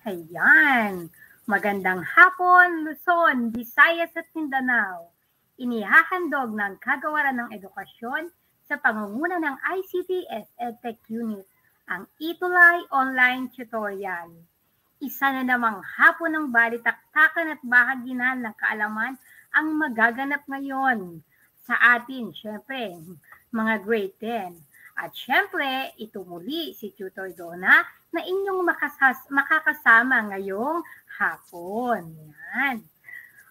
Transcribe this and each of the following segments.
Ayan, magandang hapon Luzon, Visayas at Mindanao. Inihahandog ng Kagawaran ng Edukasyon sa pangunguna ng ICT EdTech Unit, ang Itulay Online Tutorial. Isa na namang hapon ng balitaktakan at bahaginan ng kaalaman ang magaganap ngayon sa atin, syempre, mga grade 10. At syempre, ito muli si Tutor Donna na inyong makakasama ngayong hapon. Yan.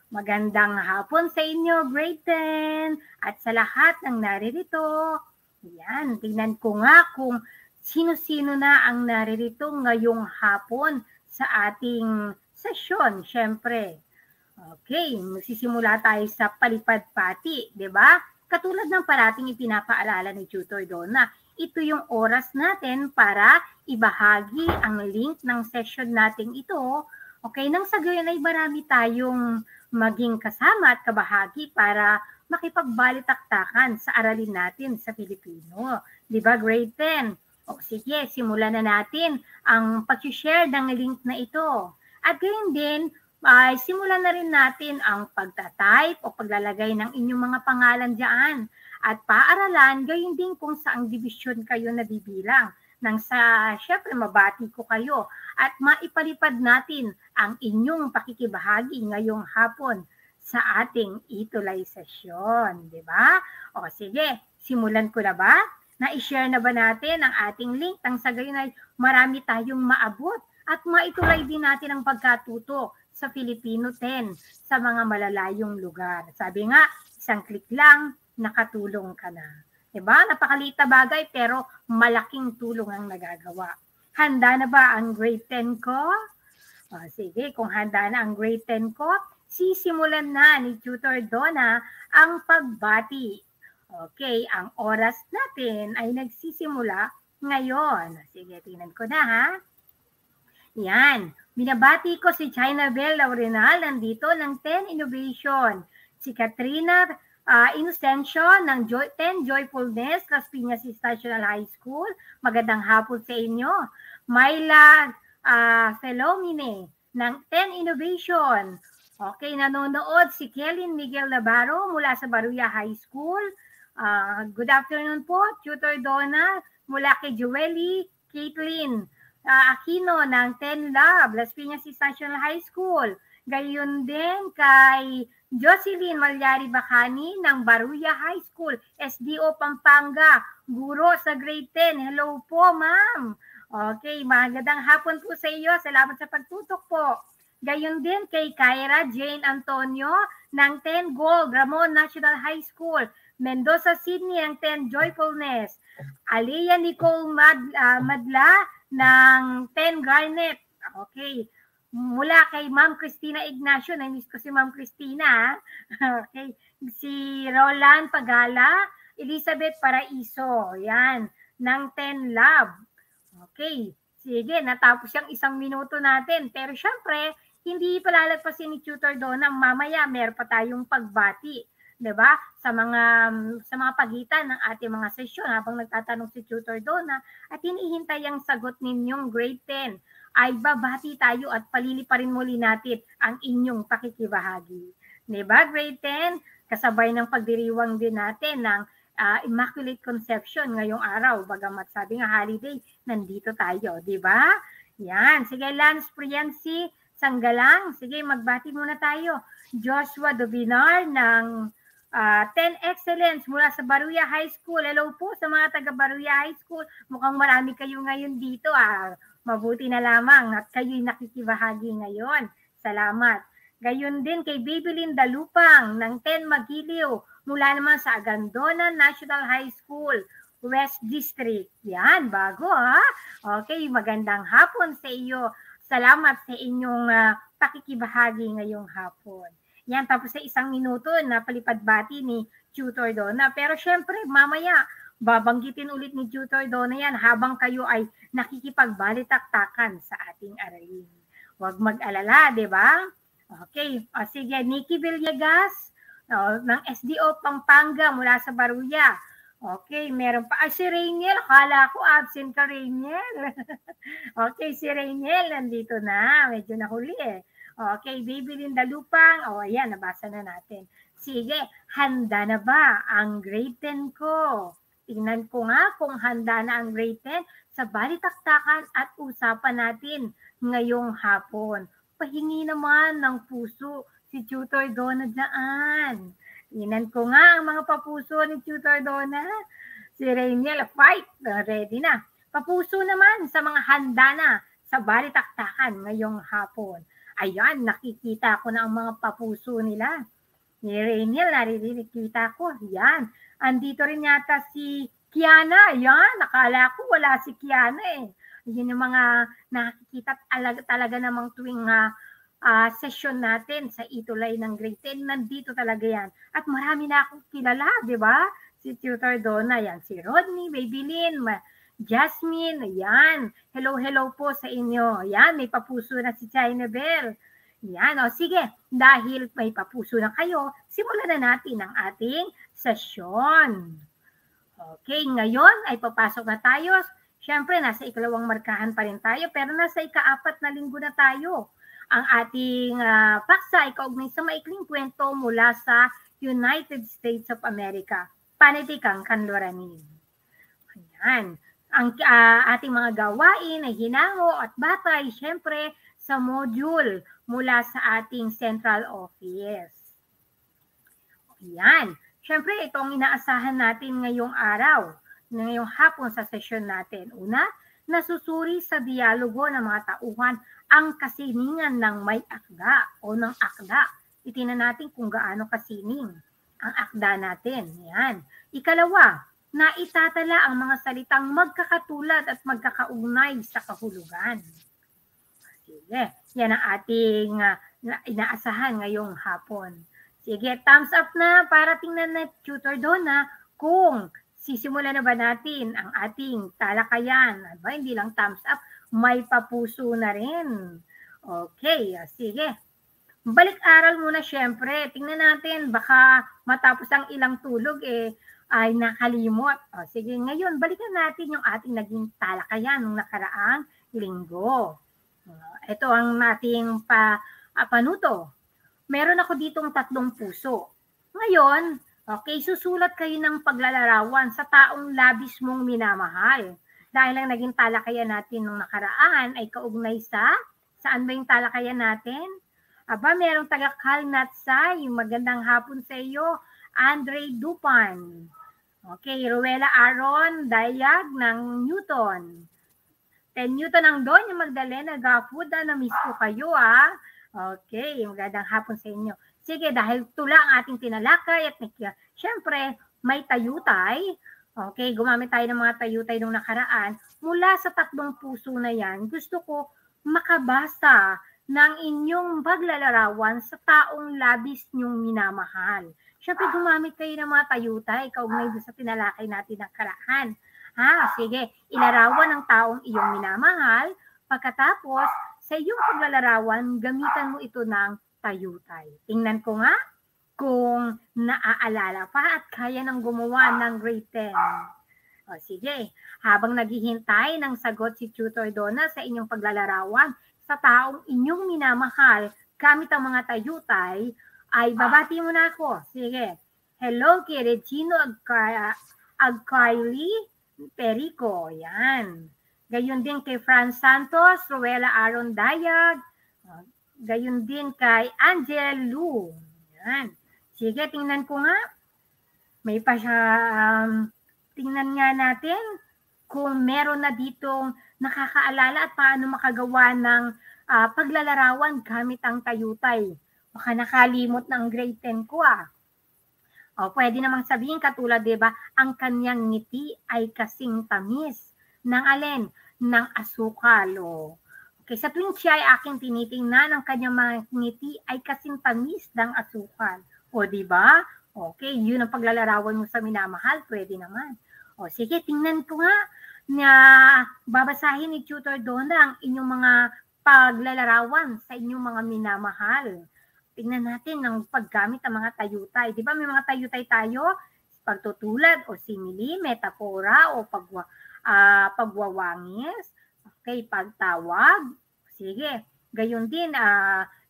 Magandang hapon sa inyo, grade 10, at sa lahat ng naririto. Yan, tingnan ko nga kung sino-sino na ang naririto ngayong hapon sa ating sesyon, syempre. Okay, magsisimula tayo sa palipad-pati, di ba? Katulad ng parating ipinapaalala ni Tutor Donna, ito yung oras natin para ibahagi ang link ng session natin ito. Okay, nang sa gayon ay marami tayong maging kasama at kabahagi para makipagbalitaktakan sa aralin natin sa Filipino. Di ba, grade 10? O sige, simulan na natin ang pag-share ng link na ito. At gayon din, ay simulan na rin natin ang pagtatype o paglalagay ng inyong mga pangalan dyan at paaralan, gayon din kung saang division kayo nabibilang nang sa, syempre, mabati ko kayo at maipalipad natin ang inyong pakikibahagi ngayong hapon sa ating Itulay session, di ba? O sige, simulan ko na ba? Na-share na ba natin ang ating link nang sa gayon ay marami tayong maabot at maituloy din natin ang pagkatuto sa Filipino 10 sa mga malalayong lugar. Sabi nga, isang click lang, nakatulong ka na. Diba? Napakaliit na bagay pero malaking tulong ang nagagawa. Handa na ba ang grade 10 ko? O, sige, kung handa na ang grade 10 ko, sisimulan na ni Tutor Donna ang pagbati. Okay, ang oras natin ay nagsisimula ngayon. Sige, tingnan ko na ha. Yan. Binabati ko si China Bell Laurenal, nandito ng 10 Innovation. Si Katrina Inocencio ng 10 Joyfulness, Las Piñas National High School. Magandang hapon sa inyo. Myla Felomine ng 10 Innovation. Okay, nanonood si Kelly Miguel Navarro mula sa Baruya High School. Good afternoon po, Tutor Donna, mula kay Joely Caitlin Aquino ng 10 Lab, Las Piñas National High School. Gayon din kay Jocelyn Malyari Bacani ng Baruya High School, SDO Pampanga, guro sa grade 10. Hello po, ma'am. Okay, magandang hapon po sa iyo. Salamat sa pagtutok po. Gayon din kay Kyra Jane Antonio ng 10 Gold, Ramon National High School, Mendoza Sydney ng 10 Joyfulness. Aliyah Nicole Madla ng 10 Garnet. Okay. Mula kay Ma'am Cristina Ignacio, na-miss ko si Ma'am Cristina. Okay. Si Roland Pagala, Elizabeth Paraiso, yan, ng 10 Lab. Okay. Sige, natapos yung isang minuto natin. Pero syempre, hindi palalagpasin ni Tutor Donna. Mamaya, meron pa tayong pagbati. 'Di ba? Sa mga pagitan ng ating mga sesyon habang nagtatanong si Tutor Donna at hinihintay ang sagot ninyong grade 10 ay babati tayo at paliliparin muli natin ang inyong pakikibahagi. 'Di ba, grade 10? Kasabay ng pagdiriwang din natin ng Immaculate Conception ngayong araw, bagamat sabi nga holiday, nandito tayo, 'di ba? Yan, sige, Lance Priyansi Sanggalang, sige, magbati muna tayo. Joshua Dobinar ng 10 Excellence mula sa Baruya High School. Hello po sa mga taga Baruya High School. Mukhang marami kayo ngayon dito. Mabuti na lamang at kayo'y nakikibahagi ngayon. Salamat. Gayon din kay Baby Linda Lupang ng 10 Magiliw mula naman sa Agandona National High School, West District. Yan, bago ha. Okay, magandang hapon sa iyo. Salamat sa inyong pakikibahagi ngayong hapon. Yan, tapos sa isang minuto na palipad-bati ni Tutor Donna. Pero syempre, mamaya, babanggitin ulit ni Tutor Donna yan habang kayo ay nakikipagbalitaktakan sa ating aralin. Huwag mag-alala, di ba? Okay, sige, Nikki Villegas ng SDO Pampanga mula sa Baruya. Okay, meron pa. Si Rainiel, akala ko absent ka, Rainiel. Okay, si Rainiel, nandito na. Medyo nahuli eh. Okay, Baby Linda Lupang. Ayan, nabasa na natin. Sige, handa na ba ang grade 10 ko? Tingnan ko nga kung handa na ang grade 10 sa balitaktakan at usapan natin ngayong hapon. Pahingi naman ng puso si Tutor Donna dyan. Tingnan ko nga ang mga papuso ni Tutor Donna. Si Rainiel, fight! Ready na. Papuso naman sa mga handa na sa balitaktakan ngayong hapon. Ayan, nakikita ko na ang mga papuso nila. Ni Rainiel, nakikita ko. Yan. Andito rin yata si Kiana. Yan, nakala ko wala si Kiana eh. Yun yung mga nakikita talaga namang tuwing session natin sa Itulay ng grade 10. Nandito talaga yan. At marami na akong kilala, di ba? Si Tutor Donna, yan. Si Rodney, Baby Lynn, Jasmine, yan. Hello, hello po sa inyo. Yan, may papuso na si China Bell. Yan, sige. Dahil may papuso na kayo, simulan na natin ang ating sesyon. Okay, ngayon ay papasok na tayo. Siyempre, nasa ikalawang markahan pa rin tayo, pero nasa ika-4 na linggo na tayo. Ang ating paksa ay kaugnay sa maikling kwento mula sa United States of America. Panitikang Kanluranin. Ayan. Ang ating mga gawain ay hinango at batay, siyempre, sa module mula sa ating central office. Ayan. Siyempre, ito ang inaasahan natin ngayong araw, ngayong hapon sa session natin. Una, nasusuri sa dialogo ng mga tauhan ang kasiningan ng may akda o ng akda. Itinan natin kung gaano kasining ang akda natin. Yan. Ikalawa, naitatala ang mga salitang magkakatulad at magkakaugnay sa kahulugan. Sige, yan ang ating inaasahan ngayong hapon. Sige, thumbs up na para tingnan na Tutor Donna kung sisimulan na ba natin ang ating talakayan. Aba, hindi lang thumbs up, may papuso na rin. Okay, sige. Balik-aral muna syempre. Tingnan natin, baka matapos ang ilang tulog ay nakalimot. Sige, ngayon, balikan natin yung ating naging talakayan nung nakaraang linggo. Ito ang ating panuto. Meron ako ditong 3 puso. Ngayon, okay, susulat kayo ng paglalarawan sa taong labis mong minamahal. Dahil ang naging talakayan natin nung nakaraan ay kaugnay saan ba yung talakayan natin? Aba, merong taga Kalnatsay, magandang hapon sa iyo, Andre Dupan. Okay, Ruela Aaron Dayag ng Newton. 10 Newton ang doon, yung Magdalena Gafuda, na-miss ko kayo Okay, magandang hapon sa inyo. Sige, dahil tula ang ating tinalakay at syempre may tayutay. Okay, gumamit tayo ng mga tayutay nung nakaraan. Mula sa 3 puso na yan, gusto ko makabasa ng inyong paglalarawan sa taong labis niyong minamahal. Siyempre, gumamit kayo ng mga tayutay, kaugnay doon sa tinalakay natin ng karaan. Sige, ilarawan ng taong iyong minamahal, pagkatapos, sa iyong paglalarawan, gamitan mo ito ng tayutay. Tingnan ko nga kung naaalala pa at kaya nang gumawa ng grade 10. Sige, habang naghihintay ng sagot si Tutor Donna sa inyong paglalarawan sa taong inyong minamahal gamit ang mga tayutay, ay babati mo na ako. Sige, hello kay Regino Agcaili Perico. Yan. Gayon din kay Franz Santos, Ruela Aaron Dayag, gayon din kay Angel Lu. Yan. Sige, tingnan ko nga. May pa siya, tingnan nga natin kung meron na ditong nakakaalala at paano makagawa ng paglalarawan gamit ang tayutay. Baka nakalimot ng grade 10 ko pwede namang sabihin katulad, diba, ang kanyang ngiti ay kasing tamis ng alin? Ng asukal. Okay, sa tuwing siya ay aking tinitingnan, ang kanyang mga ngiti ay kasing tamis ng asukal. Diba? Okay, yun ang paglalarawan mo sa minamahal, pwede naman. Sige, tingnan ko nga na babasahin ni Tutor Donna ang inyong mga paglalarawan sa inyong mga minamahal. Tingnan natin ng paggamit ng mga tayutay. Di ba may mga tayutay tayo? pagtutulad o simili, metapora o pagwawangis, okay, pagtawag, sige, gayon din,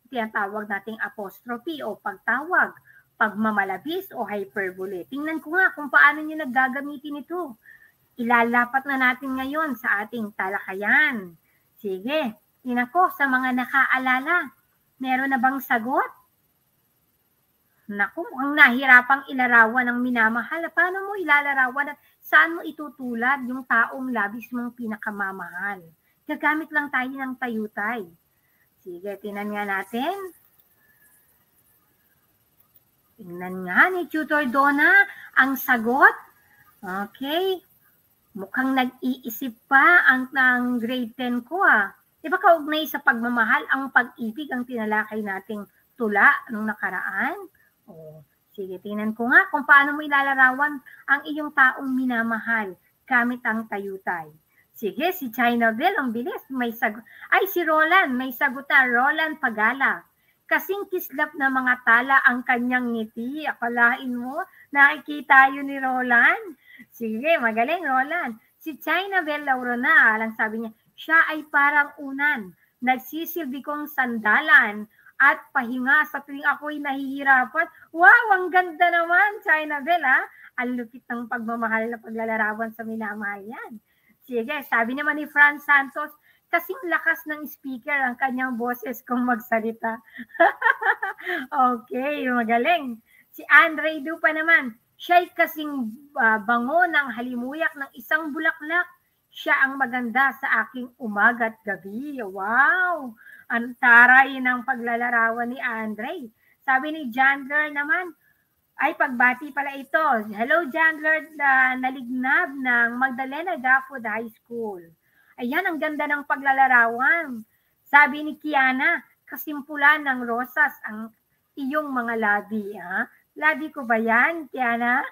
tinatawag nating apostrophe o pagtawag, pagmamalabis o hyperbole. Tingnan ko nga kung paano nyo naggagamitin ito. Ilalapat na natin ngayon sa ating talakayan. Sige, tingnan ko sa mga nakaalala. Meron na bang sagot? Naku, mukhang nahirapang ilarawan ng minamahal. Paano mo ilalarawan at saan mo itutulad yung taong labis mong pinakamamahal? Gagamit lang tayo ng tayutay. Sige, tingnan nga natin. Tingnan nga ni Tutor Donna ang sagot. Okay. Mukhang nag-iisip pa ang grade 10 ko Di ba kaugnay sa pagmamahal, ang pag-ibig ang tinalakay nating tula nung nakaraan? Sige, tingnan ko nga kung paano mo ilalarawan ang iyong taong minamahal gamit ang tayutay. Sige, si Chinabel, ang bilis. May sagot. Ay, si Roland, may sagot na. Roland Pagala. Kasing kislap na mga tala ang kanyang ngiti. Akalain mo, nakikita yun ni Roland. Sige, magaling, Roland. Si Chinabel Laurona, alang sabi niya, siya ay parang unan. Nagsisilbi kong sandalan at pahinga sa tuwing ako'y nahihirapan. Wow, ang ganda naman, Chinabel, Ang lupit ng pagmamahal na paglalarawan sa minamahal yan. Sige, sabi naman ni Fran Santos, kasing lakas ng speaker ang kanyang boses kung magsalita. Okay, magaling. Si Andre Dupa naman, siya'y kasing bango ng halimuyak ng isang bulaklak. Siya ang maganda sa aking umaga at gabi. Wow! Ang taray ng paglalarawan ni Andre. Sabi ni Jandler naman, ay pagbati pala ito. Hello Jandler, nalignab ng Magdalena Daffod High School. Ayan, ang ganda ng paglalarawan. Sabi ni Kiana, kasimpulan ng rosas ang iyong mga labi. Labi ko ba yan, Kiana?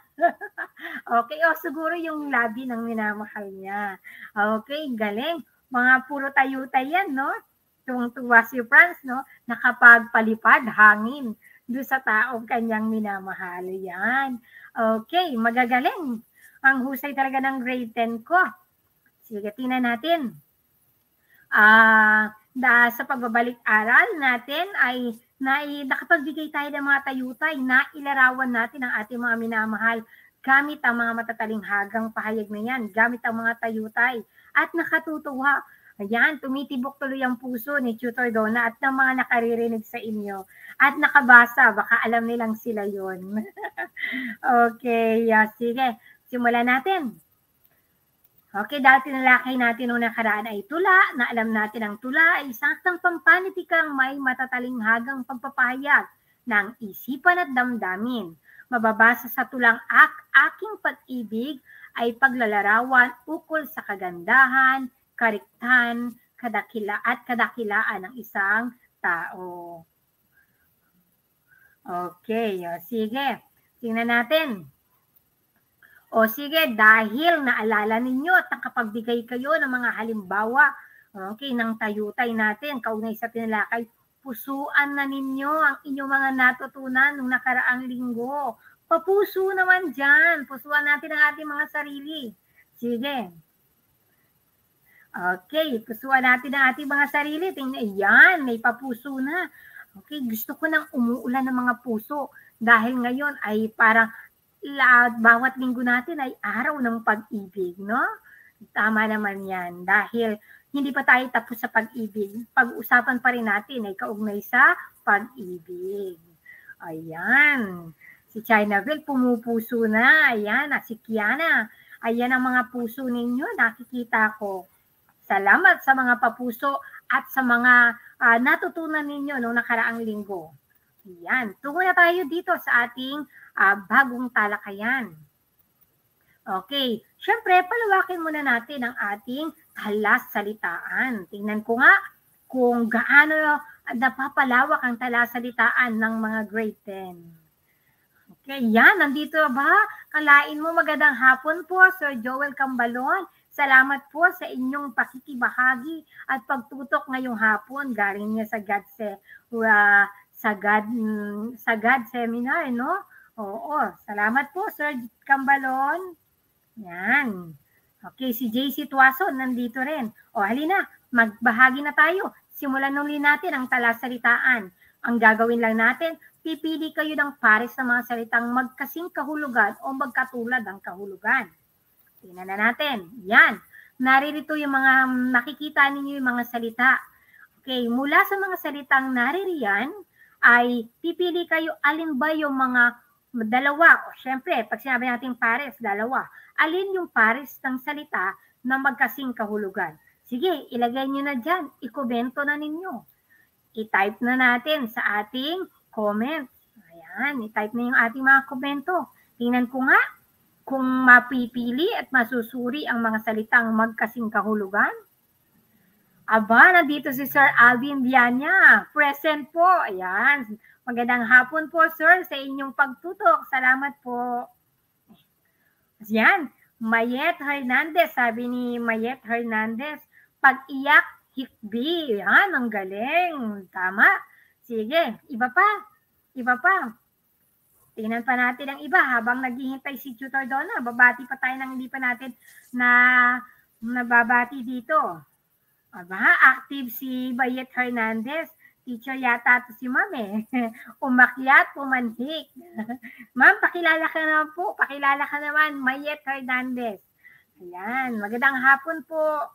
Okay, siguro yung labi ng minamahal niya. Okay, galing. Mga puro tayutay yan, no? Tuwang-tuwa si Franz, no? Nakapagpalipad, hangin doon sa taong kanyang minamahal. Yan. Okay, magagaling. Ang husay talaga ng grade 10 ko. Sige, tingnan natin. Sa pagbabalik-aral natin ay nakapagbigay tayo ng mga tayutay na ilarawan natin ang ating mga minamahal gamit ang mga matatalinhagang pahayag na yan, gamit ang mga tayutay. At nakatutuwa, ayan, tumitibok tuloy ang puso ni Tutor Donna at ng mga nakaririnig sa inyo. At nakabasa, baka alam nilang sila yon. Okay, sige, simulan natin. Okay, dahil tinalakay natin nung nakaraan ay tula, na alam natin ang tula ay isang pampanitikang may matatalinhagang pagpapahayag ng isipan at damdamin. Mababasa sa tulang aking pag-ibig ay paglalarawan ukol sa kagandahan, kariktan, kadakilaan ng isang tao. Okay, sige. Tingnan natin. Sige, dahil naalala ninyo at nakapagbigay kayo ng mga halimbawa, okay, ng tayutay natin, kaugnay sa tinalakay, pusuan na ninyo ang inyong mga natutunan nung nakaraang linggo. Papuso naman dyan. Pusuan natin ang ating mga sarili. Sige. Okay, pusuan natin ang ating mga sarili. Tingnan, yan, may papuso na. Okay, gusto ko nang umuulan ng mga puso dahil ngayon ay parang bawat linggo natin ay araw ng pag-ibig, no? Tama naman yan. Dahil hindi pa tayo tapos sa pag-ibig. Pag-usapan pa rin natin ay kaugnay sa pag-ibig. Ayan. Si Chinabel pumupuso na. Ayan. Si Kiana. Ayan ang mga puso ninyo. Nakikita ko. Salamat sa mga papuso at sa mga natutunan ninyo noong nakaraang linggo. Ayan. Tungo na tayo dito sa ating bagong talakayan. Okay, syempre palawakin muna natin ang ating talasalitaan. Tingnan ko nga kung gaano napapalawak ang talasalitaan ng mga grade 10. Okay, yan, nandito ba? Kalain mo, magandang hapon po, Sir Joel Cambalon. Salamat po sa inyong pakikibahagi at pagtutok ngayong hapon. Galing niya sa God Seminar, no? Oo, salamat po, Sir Cambalon. Yan. Okay, si JC Tuason nandito rin. O halina, magbahagi na tayo. Simulan ulit natin ang talasalitaan. Ang gagawin lang natin, pipili kayo ng pares ng mga salitang magkasing kahulugan o magkatulad ang kahulugan. Tingnan na natin. Yan. Naririto yung mga nakikita ninyo yung mga salita. Okay, mula sa mga salitang naririyan, ay pipili kayo alin ba yung mga dalawa. O syempre, pag sinabi natin pares, dalawa. Alin yung pares ng salita na magkasing kahulugan? Sige, ilagay nyo na dyan. I-komento na ninyo. I-type na natin sa ating comment. Ayan, i-type na yung ating mga komento. Tingnan ko nga kung mapipili at masusuri ang mga salitang magkasing kahulugan. Aba, nandito si Sir Alvin Viana. Present po. Ayan. Magandang hapon po, sir, sa inyong pagtutok. Salamat po. Yan. Mayet Hernandez. Sabi ni Mayet Hernandez, pag-iyak, hikbi. Yan, ang galing. Tama. Sige, iba pa. Iba pa. Tingnan pa natin ang iba habang naghihintay si Tutor Donna. Babati pa tayo ng hindi pa natin na nababati dito. Aba, active si Bayet Hernandez. Teacher yata to si ma'am eh. Umakyat, pumanhik. Ma'am, pakilala ka naman po. Pakilala ka naman, Bayet Hernandez. Ayan, magandang hapon po.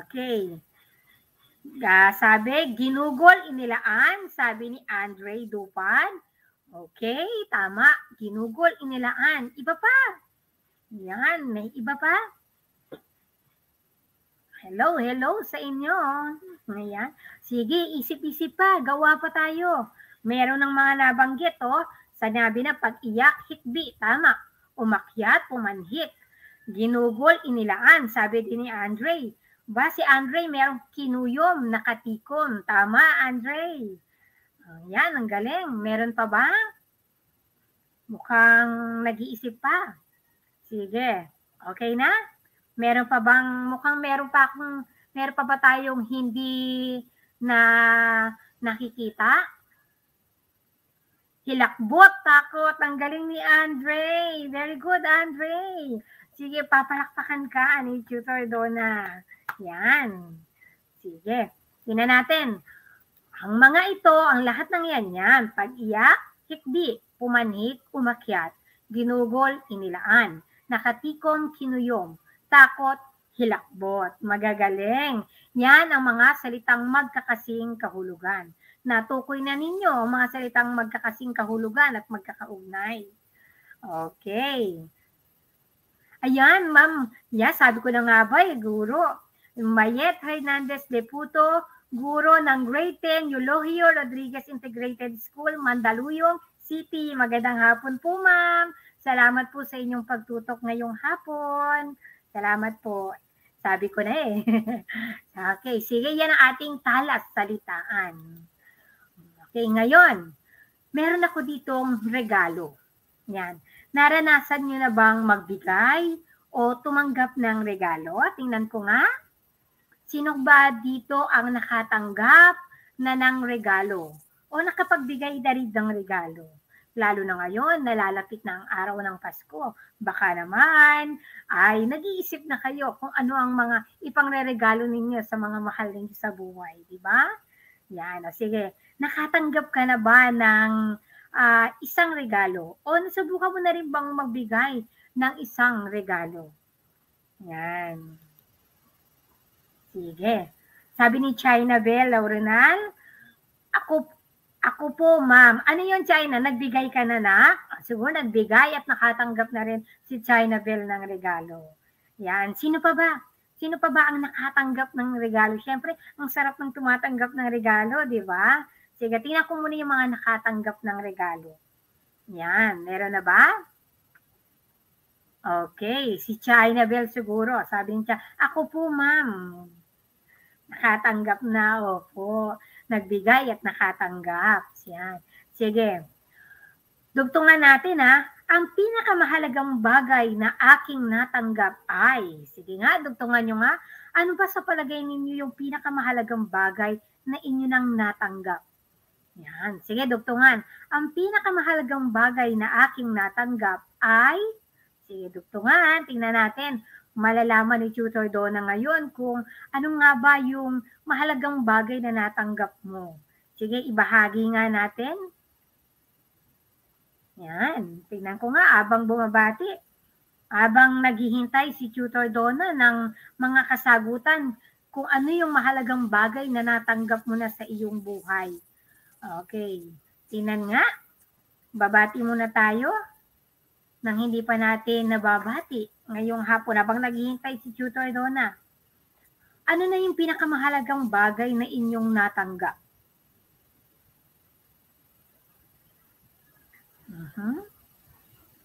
Okay. Sabi, ginugol inilaan, sabi ni Andre Dupan. Okay, tama. Ginugol inilaan. Iba pa. Yan, may iba pa. Hello sa inyo. Ayan. Sige, isip-isip pa. Gawa pa tayo. Meron ng mga nabanggit, oh. Sanabi na pag-iyak, hikbi. Tama. Umakyat, pumanhik. Ginugol inilaan, sabi din ni Andre. Ba, si Andre merong kinuyom, nakatikom. Tama, Andre. Yan, ang galing. Meron pa ba? Mukhang nag-iisip pa. Sige. Okay na? Meron pa bang, mukhang meron pa ba tayong hindi na nakikita? Hilakbot, takot. Ang galing ni Andre. Very good, Andre. Sige, papalakpakan ka ni Tutor Donna. Yan. Sige. Tingnan natin. Ang mga ito, ang lahat ng yan. Pag-iyak, hikbi, pumanhik, umakyat, ginugol, inilaan, nakatikom, kinuyom, takot, hilakbot. Magagaling. Yan ang mga salitang magkakasing kahulugan. Natukoy na ninyo ang mga salitang magkakasing kahulugan at magkakaugnay. Okay. Ayan, ma'am. Yeah, sabi ko na nga ba, guro. Mayet Hernandez de Puto, guro ng Grade 10, Eulogio Rodriguez Integrated School, Mandaluyong City. Magandang hapon po, ma'am. Salamat po sa inyong pagtutok ngayong hapon. Salamat po. Sabi ko na eh. Okay, sige, yan ang ating talas-salitaan. Okay, ngayon, meron ako ditong regalo. Yan. Naranasan nyo na bang magbigay o tumanggap ng regalo? Tingnan ko nga. Sino ba dito ang nakatanggap na ng regalo o nakapagbigay na rin ng regalo? Lalo na ngayon, nalalapit na ang araw ng Pasko. Baka naman ay nag-iisip na kayo kung ano ang mga ipangre-regalo ninyo sa mga mahal ninyo sa buhay. Diba? Yan. O sige, nakatanggap ka na ba ng isang regalo? O nasubukan mo na rin bang magbigay ng isang regalo? Yan. Sige. Sabi ni China Bell Laurenal, ako po, ma'am. Ano yun, China? Nagbigay ka na na? Siguro nagbigay at nakatanggap na rin si China Bell ng regalo. Yan. Sino pa ba? Sino pa ba ang nakatanggap ng regalo? Siyempre, ang sarap ng tumatanggap ng regalo, di ba? Sige, tingnan ko muna yung mga nakatanggap ng regalo. Yan. Meron na ba? Okay. Si China Bell siguro. Sabi niya, ako po, ma'am. Nakatanggap na, opo. Nagbigay at nakatanggap. Yan. Sige. Dugtungan natin ang pinakamahalagang bagay na aking natanggap ay, sige nga, dugtungan nyo nga, ano ba sa palagay ninyo yung pinakamahalagang bagay na inyo nang natanggap? Yan. Sige, dugtungan. Ang pinakamahalagang bagay na aking natanggap ay, sige, dugtungan. Tingnan natin. Malalaman ni Tutor Donna ngayon kung ano nga ba yung mahalagang bagay na natanggap mo. Sige, ibahagi nga natin. Yan. Tingnan ko nga abang bumabati. Abang naghihintay si Tutor Donna ng mga kasagutan kung ano yung mahalagang bagay na natanggap mo na sa iyong buhay. Okay. Tingnan nga. Babati muna tayo nang hindi pa natin nababati ngayong hapon habang naghihintay si Tutor Donna. Ano na yung pinakamahalagang bagay na inyong natanggap?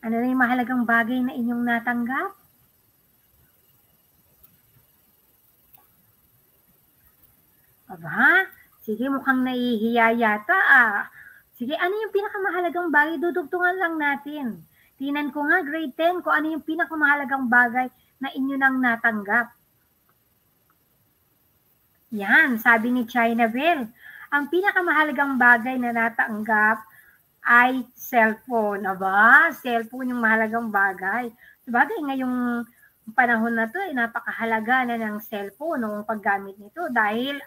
Ano na yung mahalagang bagay na inyong natanggap? Aba, sige, mukhang nahihiya yata Sige, ano yung pinakamahalagang bagay? Dudugtungan lang natin. Tingnan ko nga, grade 10, kung ano yung pinakamahalagang bagay na inyo nang natanggap. Yan, sabi ni China Bell, ang pinakamahalagang bagay na natanggap ay cellphone. Aba, cellphone yung mahalagang bagay. Sabagay, ngayong panahon na to, napakahalaga na ng cellphone ng paggamit nito dahil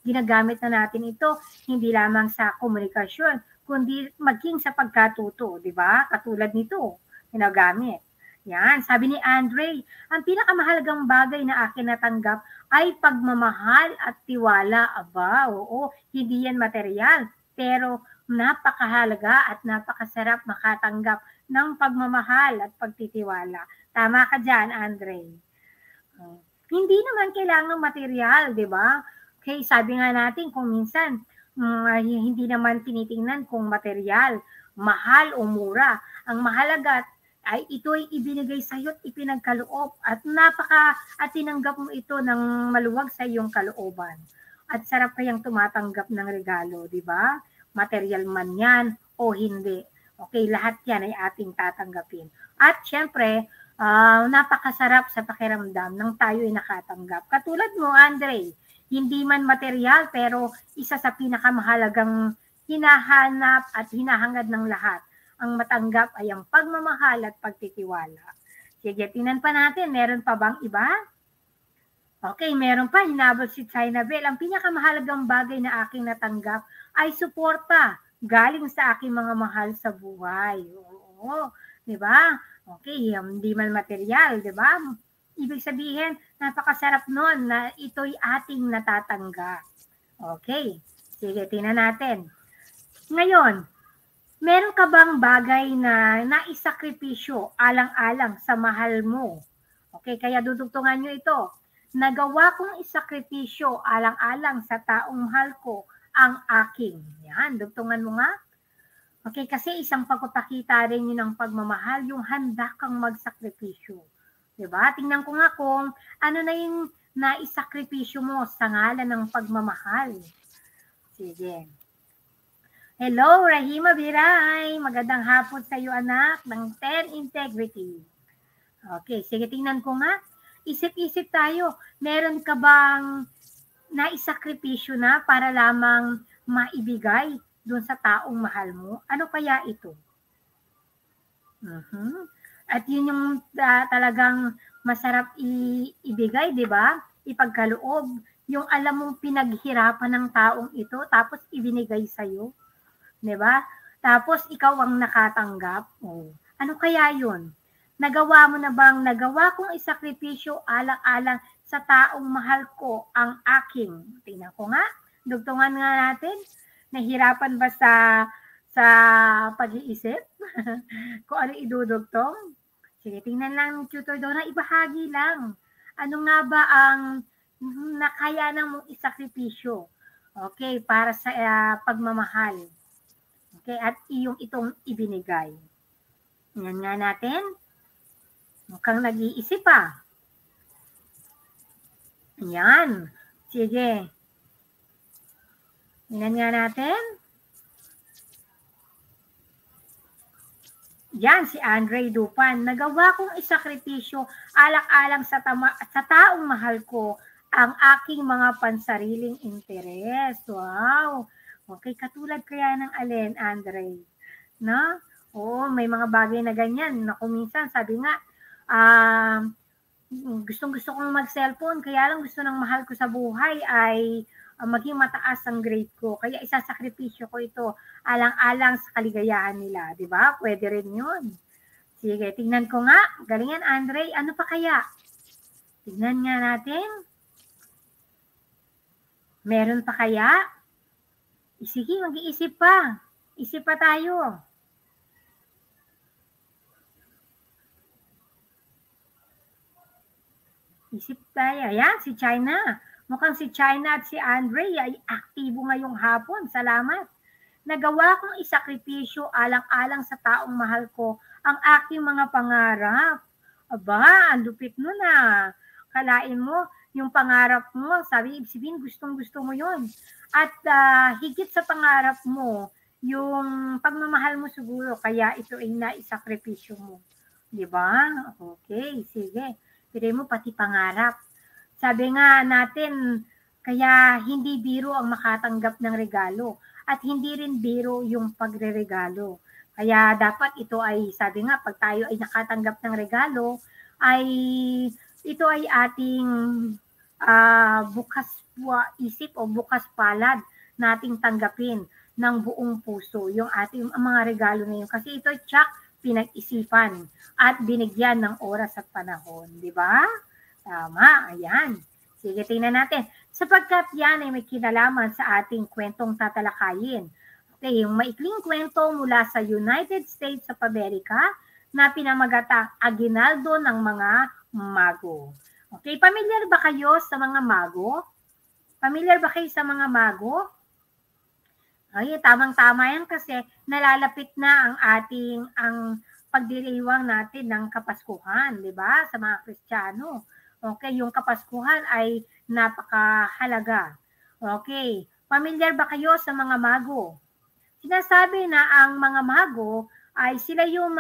ginagamit na natin ito hindi lamang sa komunikasyon, kundi maging sa pagkatuto, di ba? Katulad nito, ginagamit. Yan, sabi ni Andre, ang pinakamahalagang bagay na akin natanggap ay pagmamahal at tiwala. Aba, oo, hindi yan material, pero napakahalaga at napakasarap makatanggap ng pagmamahal at pagtitiwala. Tama ka dyan, Andre. Hindi naman kailangan material, di ba? Okay, sabi nga natin kung minsan hindi naman tinitingnan kung material, mahal o mura. Ang mahalaga ay ito'y ibinigay sa iyo at ipinagkaloob at tinanggap mo ito ng maluwag sa iyong kalooban. At sarap kayang tumatanggap ng regalo, di ba? Material man yan o hindi. Okay, lahat yan ay ating tatanggapin. At syempre, napakasarap sa pakiramdam nang tayo ay nakatanggap. Katulad mo, Andre, hindi man material pero isa sa pinakamahalagang hinahanap at hinahangad ng lahat. Ang matanggap ay ang pagmamahal at pagtitiwala. Sige, tingnan pa natin. Meron pa bang iba? Okay, meron pa. Hinabol si China Bell. Ang pinakamahalagang bagay na aking natanggap ay suporta galing sa aking mga mahal sa buhay. Oo, di ba? Okay, hindi man material, di ba? Ibig sabihin, napakasarap nun na ito'y ating natatanggap. Okay, sige, tingnan natin. Ngayon, meron ka bang bagay na naisakripisyo alang-alang sa mahal mo? Okay, kaya dudugtungan nyo ito. Nagawa kong isakripisyo alang-alang sa taong mahal ko ang aking. Yan, dugtungan mo nga. Okay, kasi isang pagpapakita rin yun ng pagmamahal, yung handa kang magsakripisyo. Diba? Tingnan ko nga kung ano na yung naisakripisyo mo sa ngalan ng pagmamahal. Sige. Hello, Rahima Biray. Magandang hapon sa iyo, anak, ng 10 Integrity. Okay, sige, tingnan ko nga. Isip-isip tayo. Meron ka bang naisakripisyo na para lamang maibigay doon sa taong mahal mo? Ano kaya ito? At yun yung talagang masarap ibigay, di ba? Ipagkaloob. Yung alam mong pinaghirapan ng taong ito, tapos ibinigay sa'yo. Diba? Tapos ikaw ang nakatanggap. Ano kaya yun? Nagawa kong isakripisyo alang-alang sa taong mahal ko ang aking. Tingnan ko nga. Dugtungan nga natin. Nahirapan ba sa pag-iisip? Kung ano idudugtong? Sige, tingnan lang, Tutor Donna, ibahagi lang. Ano nga ba ang nakayanan mong isakripisyo? Okay, para sa pagmamahal. Okay, at itong ibinigay. Yan nga natin. Mukhang nag-iisip pa. Yan. Sige. Yan nga natin. Yan, si Andre Dupan. Nagawa kong isakripisyo alang-alang sa taong mahal ko ang aking mga pansariling interes. Wow! Okay, katulad kaya ng alin, Andre? No? Oo, may mga bagay na ganyan na kung minsan sabi nga, gustong-gusto kong mag-cellphone, kaya lang gusto ng mahal ko sa buhay ay maging mataas ang grade ko. Kaya isasakripisyo ko ito alang-alang sa kaligayahan nila. Di ba? Pwede rin yun. Sige, tingnan ko nga. Galingan, Andre. Ano pa kaya? Tingnan nga natin. Meron pa kaya? Sige, mag-iisip pa. Isip pa tayo. Isip tayo. Ayan, si China. Mukhang si China at si Andre ay aktibo ngayong hapon. Salamat. Nagawa kong isakripisyo alang-alang sa taong mahal ko ang aking mga pangarap. Aba, ang lupit nun ah. Kalain mo, yung pangarap mo, sabi, ibig gustong-gusto mo yon. At higit sa pangarap mo, yung pagmamahal mo siguro, kaya ito ay naisakripisyo mo. Di ba? Okay, sige. Pili mo pati pangarap. Sabi nga natin, kaya hindi biro ang makatanggap ng regalo at hindi rin biro yung pagre-regalo. Kaya dapat ito ay, sabi nga, pag tayo ay nakatanggap ng regalo, ay ito ay ating bukas isip o bukas palad nating tanggapin ng buong puso yung ating mga regalo na yun. Kasi ito tsak pinag-isipan at binigyan ng oras at panahon. Di ba? Tama, ayan. Sige, tingnan natin. Sapagkat yan ay may kinalaman sa ating kwentong tatalakayin. Okay, yung maikling kwento mula sa United States of America na pinamagata Aguinaldo ng mga mago. Okay, familiar ba kayo sa mga mago? Familiar ba kayo sa mga mago? Ay, tamang-tama yan kasi nalalapit na ang pagdiriwang natin ng Kapaskuhan, di ba? Sa mga Kristiyano. Okay, yung Kapaskuhan ay napakahalaga. Okay, familiar ba kayo sa mga mago? Sinasabi na ang mga mago ay sila yung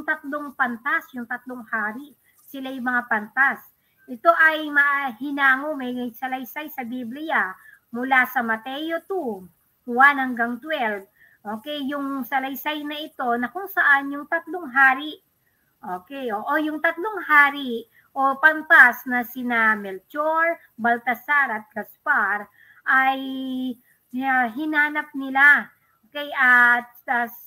tatlong pantas, yung tatlong hari. Sila yung mga pantas. Ito ay hinango, may salaysay sa Biblia mula sa Mateo 2, 1 hanggang 12. Okay, yung salaysay na ito na kung saan yung tatlong hari, okay, o yung tatlong hari o pantas na sina Melchor, Baltasar at Gaspar ay hinanap nila. Okay, at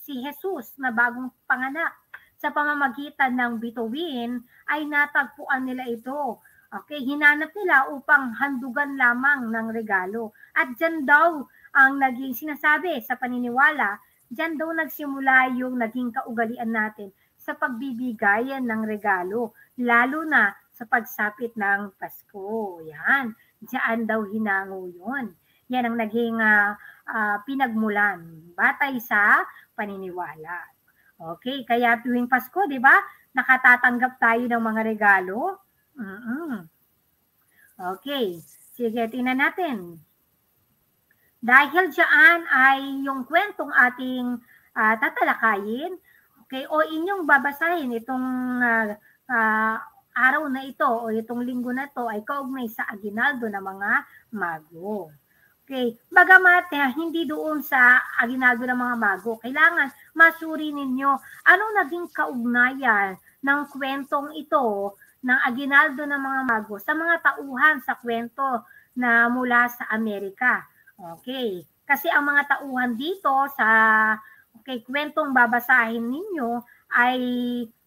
si Jesus na bagong panganak sa pamamagitan ng bituin ay natagpuan nila ito. Okay, hinanap nila upang handugan lamang ng regalo. At dyan daw ang naging sinasabi sa paniniwala, dyan daw nagsimula yung naging kaugalian natin sa pagbibigayan ng regalo, lalo na sa pagsapit ng Pasko. Yan, dyan daw hinango yun. Yan ang naging pinagmulan, batay sa paniniwala. Okay, kaya tuwing Pasko, di ba, nakatatanggap tayo ng mga regalo. Okay, sige, tingnan natin. Dahil dyan ay yung kwentong ating tatalakayin, okay, o inyong babasahin itong araw na ito o itong linggo na to ay kaugnay sa Aguinaldo ng mga mago. Okay, bagamat hindi doon sa Aguinaldo ng mga mago, kailangan masuri ninyo anong naging kaugnayan ng kwentong ito ng Aguinaldo ng mga mago sa mga tauhan sa kwento na mula sa Amerika. Okay, kasi ang mga tauhan dito sa kwentong babasahin ninyo ay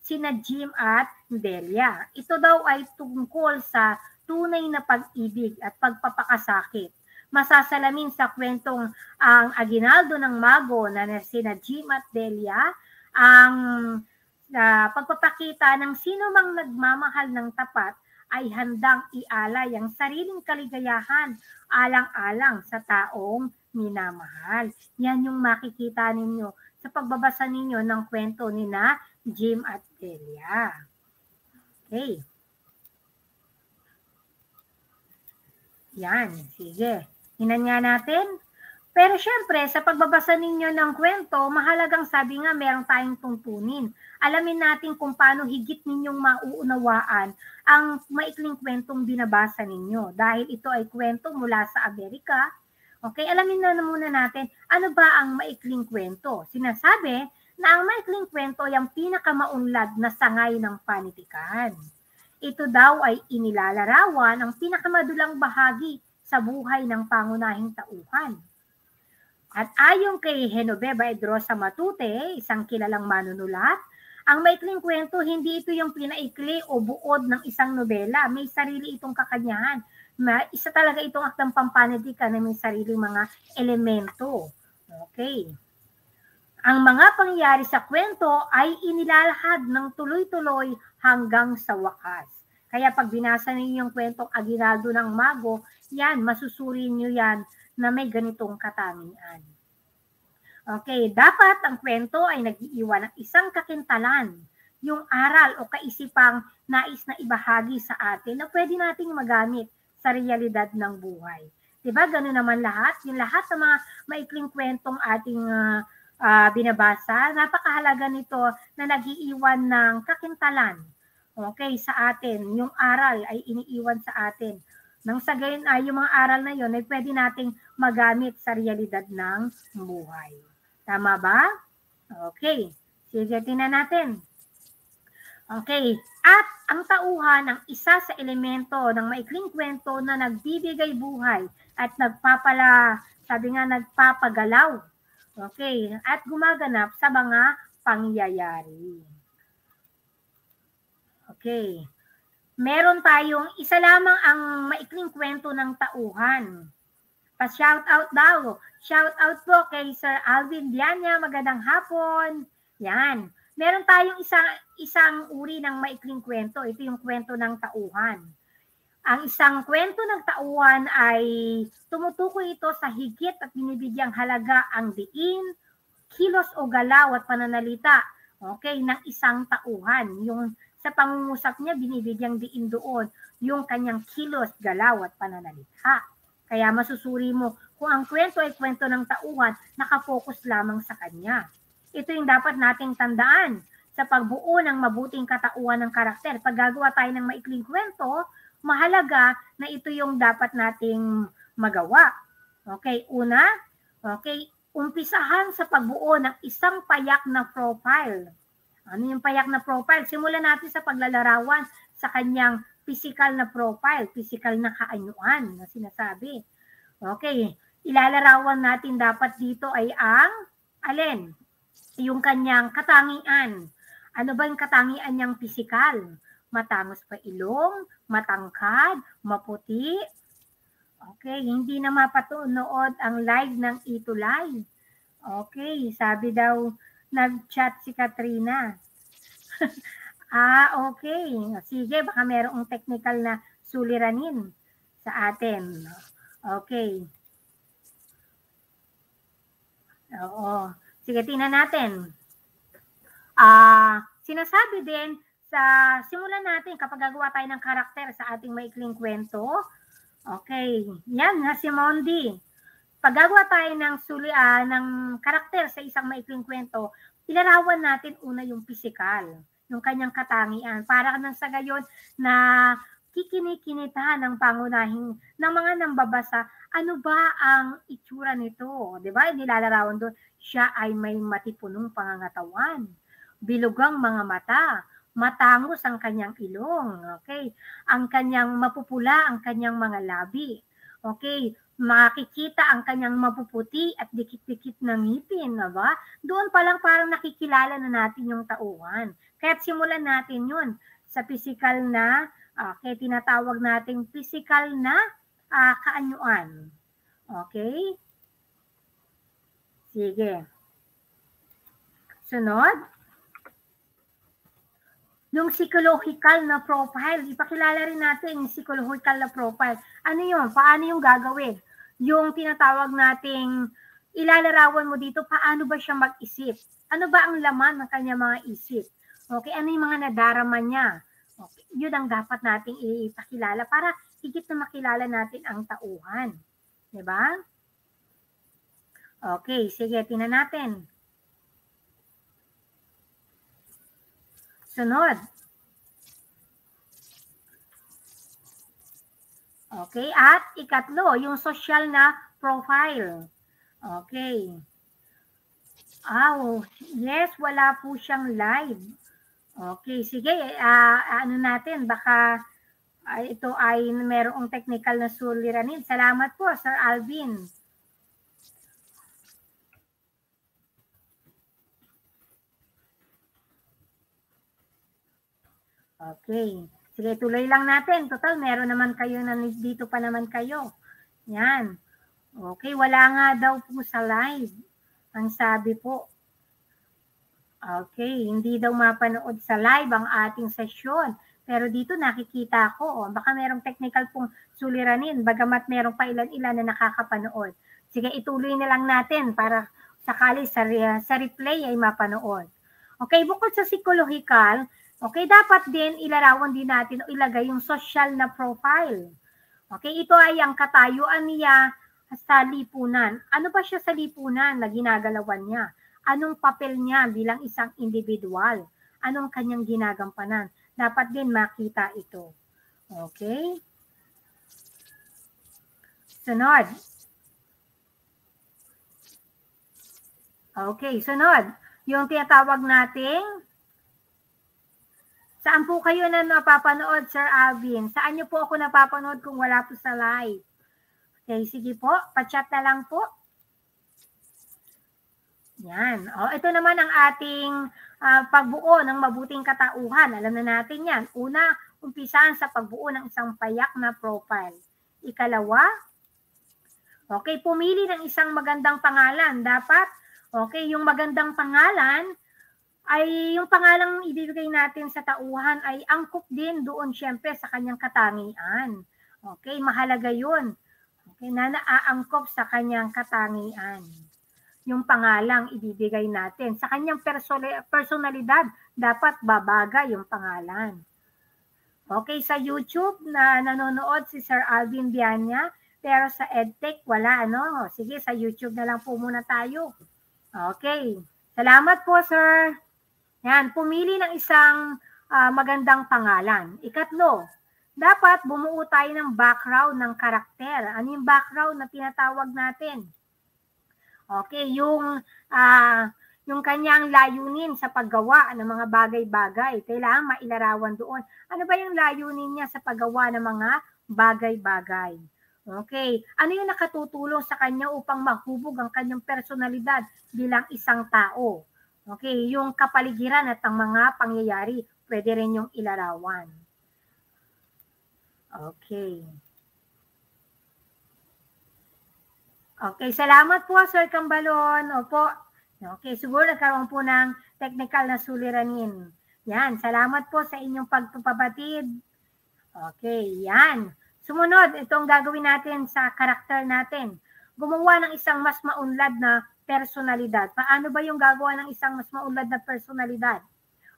sina Jim at Delia. Ito daw ay tungkol sa tunay na pag-ibig at pagpapakasakit. Masasalamin sa kwentong ang Aguinaldo ng Mago na sina Jim at Delia ang pagpapakita ng sino mang nagmamahal ng tapat ay handang ialay ang sariling kaligayahan alang-alang sa taong minamahal. Yan yung makikita ninyo sa pagbabasa ninyo ng kwento ni na Jim at Delia. Okay. Yan, sige. Hinan nga natin. Pero syempre, sa pagbabasa ninyo ng kwento, mahalagang sabi nga meron tayong tuntunin. Alamin natin kung paano higit ninyong mauunawaan ang maikling kwentong binabasa ninyo. Dahil ito ay kwento mula sa Amerika, Okay, alamin na muna natin, ano ba ang maikling kwento? Sinasabi na ang maikling kwento ay ang pinakamaunlad na sangay ng panitikan. Ito daw ay inilalarawan ang pinakamadulang bahagi sa buhay ng pangunahing tauhan. At ayon kay Genoveva Edrosa Matute, isang kilalang manunulat, ang maikling kwento, hindi ito yung pinaikli o buod ng isang nobela. May sarili itong kakanyahan. Isa talaga itong aktang pampanitikan na may sariling mga elemento. Okay. Ang mga pangyayari sa kwento ay inilalahad ng tuloy-tuloy hanggang sa wakas. Kaya pag binasa niyo yung kwentong Aguinaldo ng Mago, yan, masusuri niyo yan na may ganitong katangian. Okay, dapat ang kwento ay nag-iiwan ng isang kakintalan, yung aral o kaisipang nais na ibahagi sa atin na pwede nating magamit sa realidad ng buhay. Diba? Ganun naman lahat. Yung lahat ng mga maikling kwentong ating binabasa, napakahalaga nito na nag-iiwan ng kakintalan. Okay, sa atin. Yung aral ay iniiwan sa atin. Nang sa gayon ay yung mga aral na yun ay pwede nating magamit sa realidad ng buhay. Tama ba? Okay. Sige, tingnan natin. Okay. At ang tauhan ng isa sa elemento ng maikling kwento na nagbibigay buhay at nagpapagalaw. Okay. At gumaganap sa mga pangyayari. Okay. Meron tayong isa lamang ang maikling kwento ng tauhan. Pa-shout out daw. Shout out po kay Sir Alvin Dianya. Magandang hapon. Yan. Meron tayong isang uri ng maikling kwento. Ito yung kwento ng tauhan. Ang isang kwento ng tauhan ay tumutukoy ito sa higit at binibigyang halaga ang diin, kilos o galaw at pananalita, okay, ng isang tauhan. Yung sa pangungusap niya, binibigyang diin doon yung kanyang kilos, galaw at pananalita. Kaya masusuri mo kung ang kwento ay kwento ng tauhan, nakapokus lamang sa kanya. Ito yung dapat nating tandaan sa pagbuo ng mabuting katauhan ng karakter. Pag gagawa tayo ng maikling kwento, mahalaga na ito yung dapat nating magawa. Okay, una, okay, umpisahan sa pagbuo ng isang payak na profile. Ano yung payak na profile? Simulan natin sa paglalarawan sa kanyang physical na profile, physical na kaanyuan na sinasabi. Okay, ilalarawan natin dapat dito ay ang alin? Yung kanyang katangian. Ano ba yung katangian niyang pisikal? Matangos pa ilong, matangkad, maputi. Okay, hindi na mapatunood ang live ng Ito Live. Okay, sabi daw, nag-chat si Katrina. Okay. Sige, baka merong technical na suliranin sa atin. Okay. Oo. Sige, tingnan natin. Sinasabi din sa simulan natin kapag gagawa tayo ng karakter sa ating maikling kwento. Okay. Yan nga si Mondi. Pag gagawa tayo ng karakter sa isang maikling kwento, ilarawan natin una yung physical, yung kanyang katangian. Para nang sa gayon na kikinikinitahan ng pangunahing ng mga nambabasa, ano ba ang itsura nito? Diba? Nilalarawan doon, siya ay may matipunong pangangatawan, bilugang mga mata, matangos ang kanyang ilong, okay? Ang kanyang mapupula, ang kanyang mga labi, okay? Makikita ang kanyang mapuputi at dikit-dikit na ngipin, ba? Doon pa lang parang nakikilala na natin yung tauhan. Kaya't simulan natin yun sa physical na, kaya tinatawag nating physical na kaanyuan. Okay? Sige. Sunod. Yung psychological na profile, ipakilala rin natin yung psychological na profile. Ano yun? Paano yung gagawin? Yung tinatawag nating ilalarawan mo dito, paano ba siya mag-isip? Ano ba ang laman ng kanya mga isip? Okay, ano yung mga nadarama niya? Okay, yun ang dapat nating ipakilala para higit na makilala natin ang tauhan. Diba? Okay, sige, tingnan natin. Sunod. Okay, at ikatlo, yung social na profile. Okay. Oh, yes, wala po siyang live. Okay, sige, ano natin, baka ito ay merong technical na suliranin. Salamat po, Sir Alvin. Okay. Sige, tuloy lang natin. Total, meron naman kayo na dito pa naman kayo. Yan. Okay, wala nga daw po sa live. Ang sabi po. Okay, hindi daw mapanood sa live ang ating sesyon. Pero dito nakikita ko, baka merong technical pong suliranin, bagamat merong pa ilan-ilan na nakakapanood. Sige, ituloy na lang natin para sakali sa replay ay mapanood. Okay, bukod sa psychological, okay, dapat din ilarawan din natin o ilagay yung social na profile. Okay, ito ay ang katayuan niya sa lipunan. Ano ba siya sa lipunan na ginagalawan niya? Anong papel niya bilang isang individual? Anong kanyang ginagampanan? Dapat din makita ito. Okay? Sunod. Okay, sunod. Yung tinatawag nating, saan po kayo na napapanood, Sir Alvin? Saan niyo po ako napapanood kung wala po sa live? Okay, sige po. Pa-chat na lang po. Yan. O, ito naman ang ating pagbuo ng mabuting katauhan. Alam na natin yan. Una, umpisahan sa pagbuo ng isang payak na profile. Ikalawa, okay, pumili ng isang magandang pangalan. Dapat, okay, yung magandang pangalan ay yung pangalang ibibigay natin sa tauhan ay angkop din doon syempre sa kanyang katangian. Okay, mahalaga yun. Okay, na naaangkop sa kanyang katangian. Yung pangalang ibibigay natin. Sa kanyang personalidad, dapat babaga yung pangalan. Okay, sa YouTube na nanonood si Sir Alvin Bianya, pero sa EdTech wala, ano? Sige, sa YouTube na lang po muna tayo. Okay, salamat po, Sir. Yan, pumili ng isang magandang pangalan. Ikatlo, dapat bumuo tayo ng background ng karakter. Ano yung background na tinatawag natin? Okay, yung kanyang layunin sa paggawa ng mga bagay-bagay, kailangan mailarawan doon. Ano ba yung layunin niya sa paggawa ng mga bagay-bagay? Okay, ano yung nakatutulong sa kanya upang mahubog ang kanyang personalidad bilang isang tao? Okay, yung kapaligiran at ang mga pangyayari, pwede rin yung ilarawan. Okay. Okay, salamat po, Sir Cambalon. Opo. Okay, siguro nagkaroon po ng technical na suliranin. Yan, salamat po sa inyong pagpapabatid. Okay, yan. Sumunod, itong gagawin natin sa karakter natin. Gumawa ng isang mas maunlad na personalidad. Paano ba yung gagawa ng isang mas maunlad na personalidad?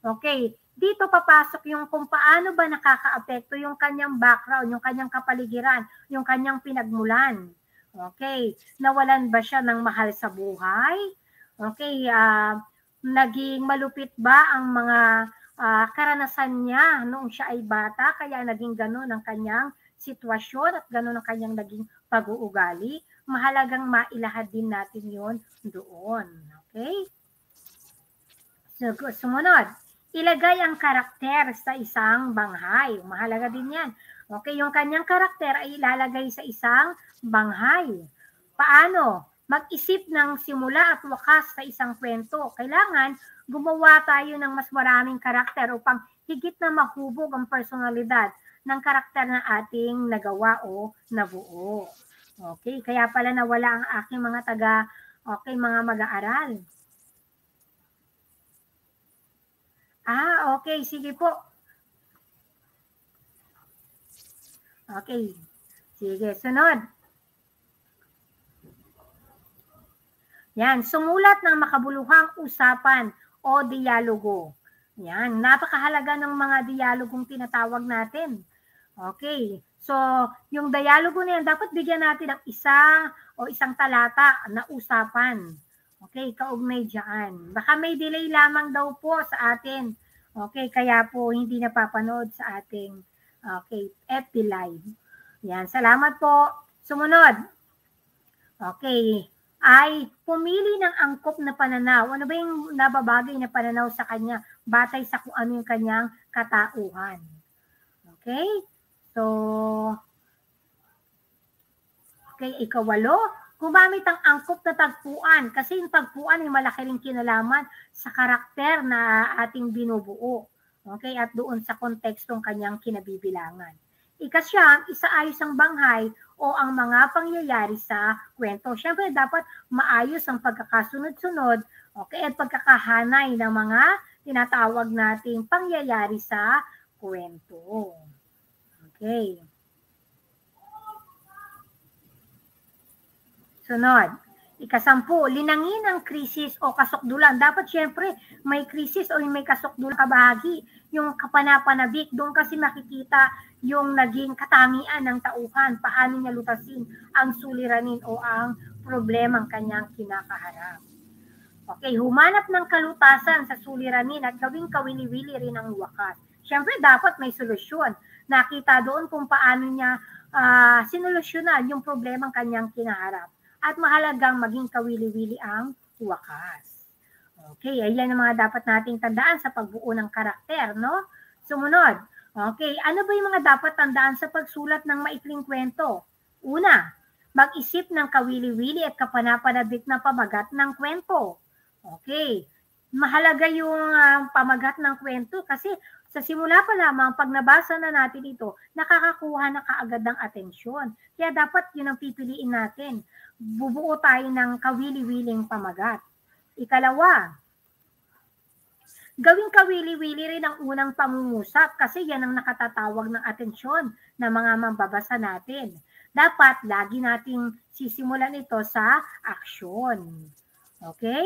Okay, dito papasok yung kung paano ba nakakaapekto yung kanyang background, yung kanyang kapaligiran, yung kanyang pinagmulan. Okay, nawalan ba siya ng mahal sa buhay? Okay, naging malupit ba ang mga karanasan niya noong siya ay bata, kaya naging gano'n ang kanyang sitwasyon at gano'n ang kanyang naging pag-uugali? Mahalagang mailahad din natin yon doon. Okay? So, sumunod, ilagay ang karakter sa isang banghay. Mahalaga din yan. Okay, yung kanyang karakter ay ilalagay sa isang banghay. Paano? Mag-isip ng simula at wakas sa isang kwento. Kailangan gumawa tayo ng mas maraming karakter upang higit na mahubog ang personalidad ng karakter na ating nagawa o nabuo. Okay, kaya pala nawala ang aking mga mga mag-aaral. Okay, sige po. Okay, sige, sunod. Yan, sumulat ng makabuluhang usapan o dialogo. Yan, napakahalaga ng mga dialogong tinatawag natin. Okay, so yung dialogo na yan, dapat bigyan natin ng isa o isang talata na usapan. Okay, kaugnay dyan. Baka may delay lamang daw po sa atin. Okay, kaya po hindi napapanood sa ating FB Live. Yan, salamat po. Sumunod. Okay, ay pumili ng angkop na pananaw. Ano ba yung nababagay na pananaw sa kanya batay sa kung ano yung kanyang katauhan. Okay? So, okay, ikawalo, gumamit ang angkop na tagpuan kasi yung tagpuan ay malaki ring kinalaman sa karakter na ating binubuo. Okay, at doon sa kontekstong kanyang kinabibilangan. Ika-siyam, isaayos ang banghay o ang mga pangyayari sa kwento. Siyempre, dapat maayos ang pagkakasunod-sunod, okay, at pagkakahanay ng mga tinatawag nating pangyayari sa kwento. Okay. Sunod, ika-10, linangin ang krisis o kasukdulan. Dapat syempre may krisis o may kasukdulan kabahagi. Yung kapanapanabik, doon kasi makikita yung naging katangian ng tauhan, paano niya lutasin ang suliranin o ang problemang kanyang kinakaharap. Okay, humanap ng kalutasan sa suliranin at gawing kawili-wili rin ang wakas. Siyempre, dapat may solusyon. Nakita doon kung paano niya sinolusyonan yung problemang kanyang kinaharap. At mahalagang maging kawili-wili ang wakas. Okay, ayan ang mga dapat nating tandaan sa pagbuo ng karakter, no? Sumunod, okay, ano ba yung mga dapat tandaan sa pagsulat ng maikling kwento? Una, mag-isip ng kawili-wili at kapanapanabik na pamagat ng kwento. Okay, mahalaga yung pamagat ng kwento kasi sa simula pa lamang, pag nabasa na natin ito, nakakakuha na kaagad ng atensyon. Kaya dapat yun ang pipiliin natin. Bubuo tayo ng kawili-wiling pamagat. Ikalawa, gawing kawili-wili rin ang unang pangungusap kasi yan ang nakatatawag ng atensyon ng mga mambabasa natin. Dapat lagi nating sisimulan ito sa aksyon. Okay?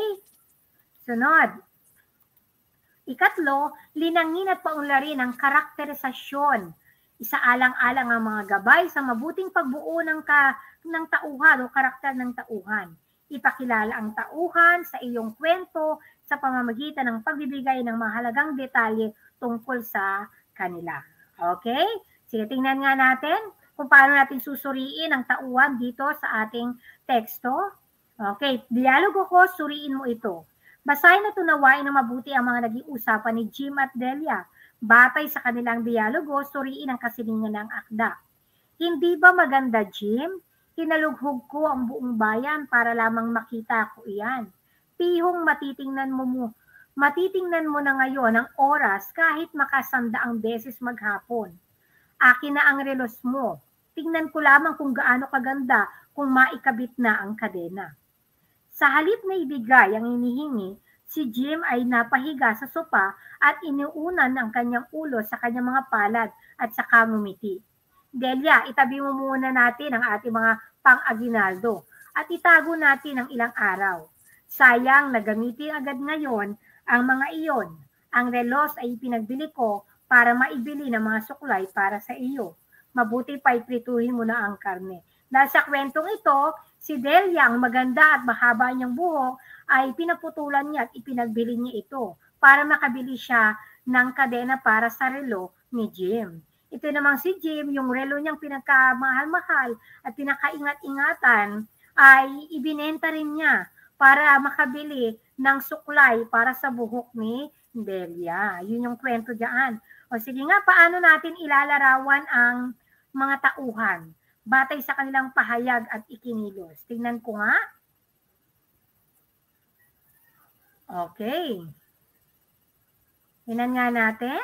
Sunod. Ikatlo, linangin at paunlarin ang karakterisasyon. Isaalang-alang ang mga gabay sa mabuting pagbuo ng tauhan o karakter ng tauhan. Ipakilala ang tauhan sa iyong kwento sa pamamagitan ng pagbibigay ng mahalagang detalye tungkol sa kanila. Okay? Sige, tingnan nga natin kung paano natin susuriin ang tauhan dito sa ating teksto. Okay, dialogo ko, suriin mo ito. Basahin at unawain na mabuti ang mga naging usapan ni Jim at Delia. Batay sa kanilang dialogo, suriin ang kasiningan ng akda. Hindi ba maganda, Jim? Hinalughog ko ang buong bayan para lamang makita ko iyan. Pihong matitingnan mo na ngayon ang oras kahit makasandaang beses maghapon. Akin na ang relos mo. Tingnan ko lamang kung gaano kaganda kung maikabit na ang kadena. Sa halip na ibigay ang hinihingi, si Jim ay napahiga sa sopa at iniunan ang kanyang ulo sa kanyang mga palad at saka ngumiti. Delia, itabi mo muna natin ang ating mga pang-aginaldo at itago natin ang ilang araw. Sayang na gamitin agad ngayon ang mga iyon. Ang relos ay ipinagbili ko para maibili ng mga suklay para sa iyo. Mabuti pa iprituhin mo na ang karne. Dahil sa kwentong ito, si Delia, ang maganda at mahaba niyang buhok, ay pinaputulan niya at ipinagbili niya ito para makabili siya ng kadena para sa relo ni Jim. Ito namang si Jim, yung relo niyang pinagkamahal-mahal at pinakaingat-ingatan ay ibinenta rin niya para makabili ng suklay para sa buhok ni Delia. Yun yung kwento diyan. O sige nga, paano natin ilalarawan ang mga tauhan batay sa kanilang pahayag at ikinilos? Tingnan ko nga. Okay. Tingnan nga natin.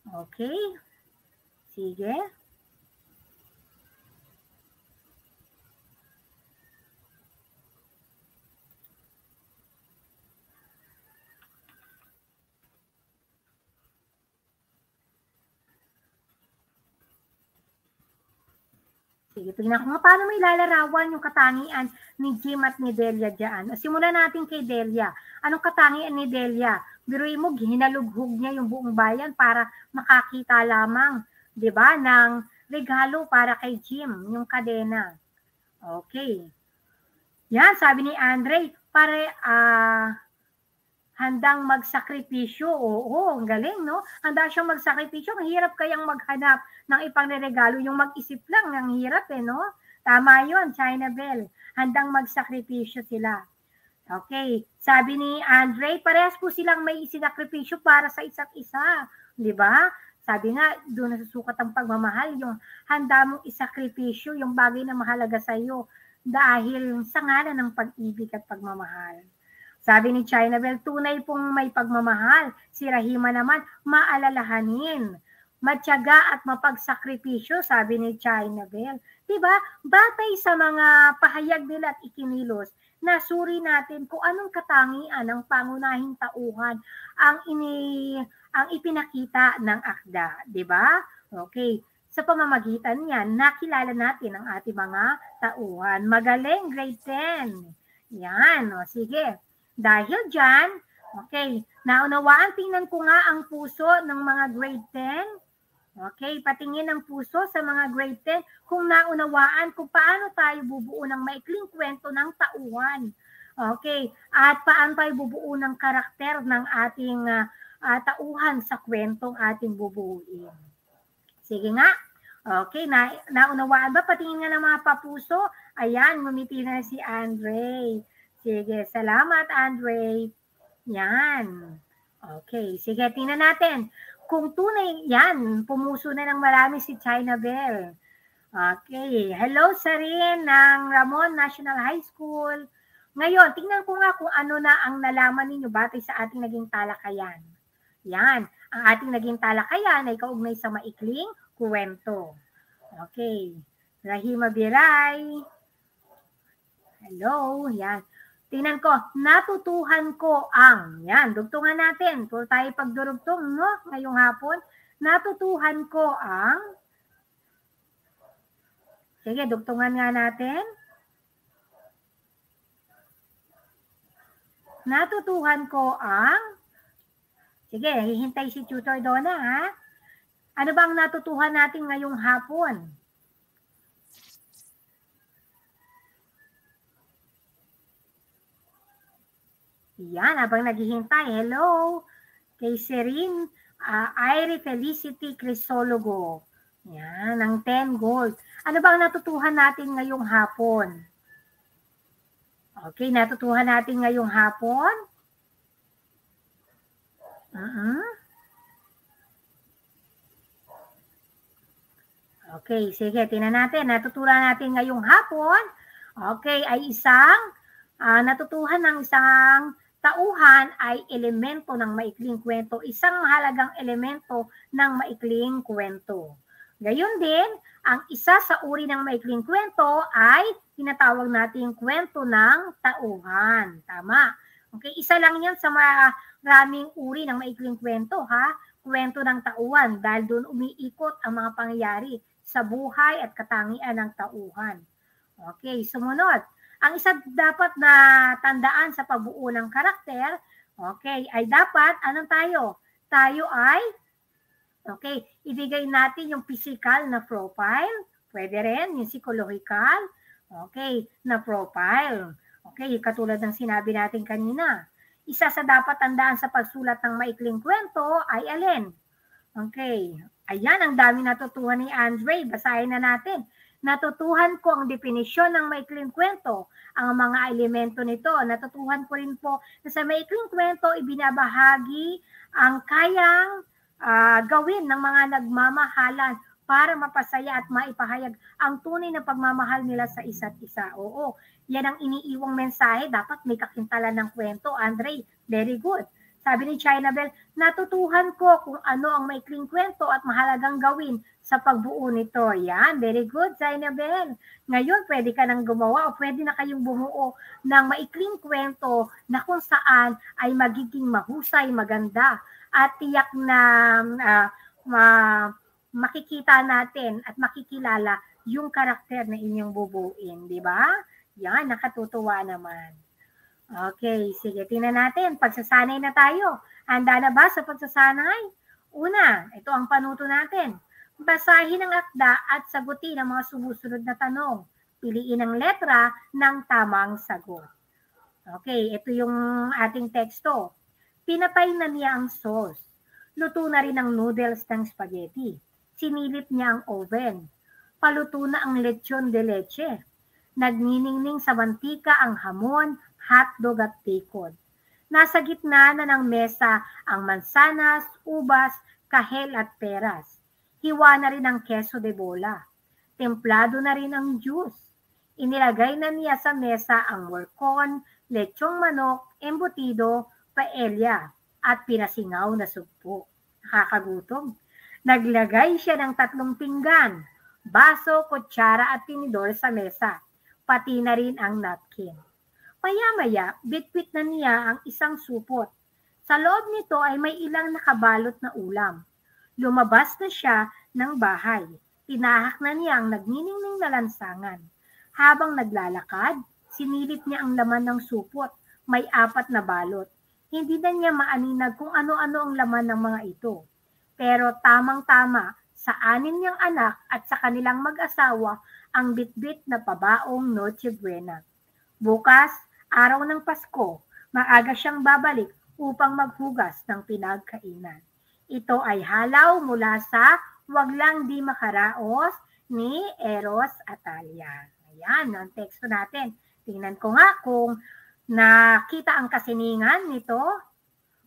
Okay. Sige. Sige, tingnan ko nga paano may lalarawan yung katangian ni Jim at ni Delia dyan. Simulan natin kay Delia. Anong katangian ni Delia? Biruin mo, hinalughog niya yung buong bayan para makakita lamang, di ba, ng regalo para kay Jim, yung kadena. Okay. Yan, sabi ni Andre, handang magsakripisyo. Oo, ang galing, no? Handa siyang magsakripisyo. Ang hirap kayang maghanap ng ipangregalo. Yung mag-isip lang, ang hirap no? Tama yun, China Bell. Handang magsakripisyo sila. Okay. Sabi ni Andre, parehas po silang may isinakripisyo para sa isa't isa. Di ba? Sabi nga, doon nasusukat ang pagmamahal, yung handa mong isakripisyo, yung bagay na mahalaga sa iyo dahil sa ngalan ng pag-ibig at pagmamahal. Sabi ni China Bell, tunay pong may pagmamahal. Si Rahima naman, maalalahanin. Matyaga at mapagsakripisyo, sabi ni China Bell. Diba? Batay sa mga pahayag nila at ikinilos, nasuri natin kung anong katangian ng pangunahing tauhan ang ipinakita ng akda. Diba? Okay. Sa pamamagitan niyan, nakilala natin ang ating mga tauhan. Magaling, grade 10. Yan, o sige. Dahil dyan, okay, naunawaan, tingnan ko nga ang puso ng mga grade 10. Okay, patingin ang puso sa mga grade 10 kung naunawaan kung paano tayo bubuo ng maikling kwento ng tauhan. Okay, at paano tayo bubuo ng karakter ng ating tauhan sa kwentong ating bubuuin. Sige nga. Okay, naunawaan ba? Patingin nga ng mga papuso. Ayan, ngumiti na si Andre. Sige, salamat Andre. Yan. Okay, sige, tingnan natin. Kung tunay, yan, pumuso na ng marami si China Bell. Okay, hello sa rin ng Ramon National High School. Ngayon, tingnan ko nga kung ano na ang nalaman ninyo batay sa ating naging talakayan. Yan, ang ating naging talakayan ay kaugnay sa maikling kwento. Okay. Rahima Biray. Hello. Yan. Tingnan ko. Natutuhan ko ang. Yan. Dugtungan natin. Puro tayo pagdurugtong, no? Ngayong hapon. Natutuhan ko ang. Sige, dugtungan nga natin. Natutuhan ko ang. Sige, hihintay si Tutor Donna, ha? Ano bang natutuhan natin ngayong hapon? Yan, habang naghihintay. Hello, kay Serene, Aire Felicity Crisologo. Yan, ang 10 gold. Ano bang natutuhan natin ngayong hapon? Okay, natutuhan natin ngayong hapon? Okay, sige, tingnan natin. Natutunan natin ngayong hapon, okay, ay natutuhan ng isang tauhan ay elemento ng maikling kwento, isang mahalagang elemento ng maikling kwento. Gayon din, ang isa sa uri ng maikling kwento ay tinatawag nating kwento ng tauhan. Tama. Okay, isa lang yan sa maraming uri ng maikling kwento, ha? Kwento ng tauhan, dahil doon umiikot ang mga pangyayari sa buhay at katangian ng tauhan. Okay, sumunod. Ang isa dapat na tandaan sa pagbuo ng karakter, okay, ay dapat, anong tayo? Tayo ay, okay, ibigay natin yung physical na profile, pwede rin yung psychological, okay, na profile. Okay, katulad ng sinabi natin kanina. Isa sa dapat tandaan sa pagsulat ng maikling kwento ay alin? Okay, ayan, ang dami natutuhan ni Andre. Basahin na natin. Natutuhan ko ang definisyon ng maikling kwento, ang mga elemento nito. Natutuhan ko rin po na sa maikling kwento, ibinabahagi ang kayang gawin ng mga nagmamahalan para mapasaya at maipahayag ang tunay na pagmamahal nila sa isa't isa. Oo, yan ang iniiwang mensahe. Dapat may kakintalan ng kwento. Andre, very good. Sabi ni China Bell, natutuhan ko kung ano ang maikling kwento at mahalagang gawin sa pagbuo nito. Yan, very good, China Bell. Ngayon, pwede ka nang gumawa o pwede na kayong bumuo ng maikling kwento na kung saan ay magiging mahusay, maganda at tiyak na makikita natin at makikilala yung karakter na inyong bubuin, di ba? Yan, nakatutuwa naman. Okay, sige, tingnan natin. Pagsasanay na tayo. Handa na ba sa pagsasanay? Una, ito ang panuto natin. Basahin ang akda at sagutin ang mga sumusunod na tanong. Piliin ang letra ng tamang sagot. Okay, ito yung ating teksto. Pinatay na niya ang sauce. Luto na rin ang noodles ng spaghetti. Sinilip niya ang oven. Paluto na ang lechon de leche. Nagniningning sa mantika ang hamon, hotdog at bacon. Nasa gitna na ng mesa ang mansanas, ubas, kahel at peras. Hiwa na rin ang queso de bola. Templado na rin ang juice. Inilagay na niya sa mesa ang workon, lechong manok, embutido, paella, at pinasingaw na sugpo. Nakakagutom. Naglagay siya ng 3 pinggan, baso, kutsara at tinidor sa mesa, pati na rin ang napkin. Maya-maya, bitbit na niya ang isang supot. Sa loob nito ay may ilang nakabalot na ulam. Lumabas na siya ng bahay. Tinahak na niya ang nagniningning na lansangan. Habang naglalakad, sinilip niya ang laman ng supot. May 4 na balot. Hindi na niya maaninag kung ano-ano ang laman ng mga ito. Pero tamang-tama sa 6 niyang anak at sa kanilang mag-asawa ang bitbit na pabaong Noche Buena. Bukas, araw ng Pasko, maaga siyang babalik upang maghugas ng pinagkainan. Ito ay halaw mula sa Wag Lang Di Makaraos ni Eros Atalia. Ayan, ang teksto natin. Tingnan ko nga kung nakita ang kasiningan nito.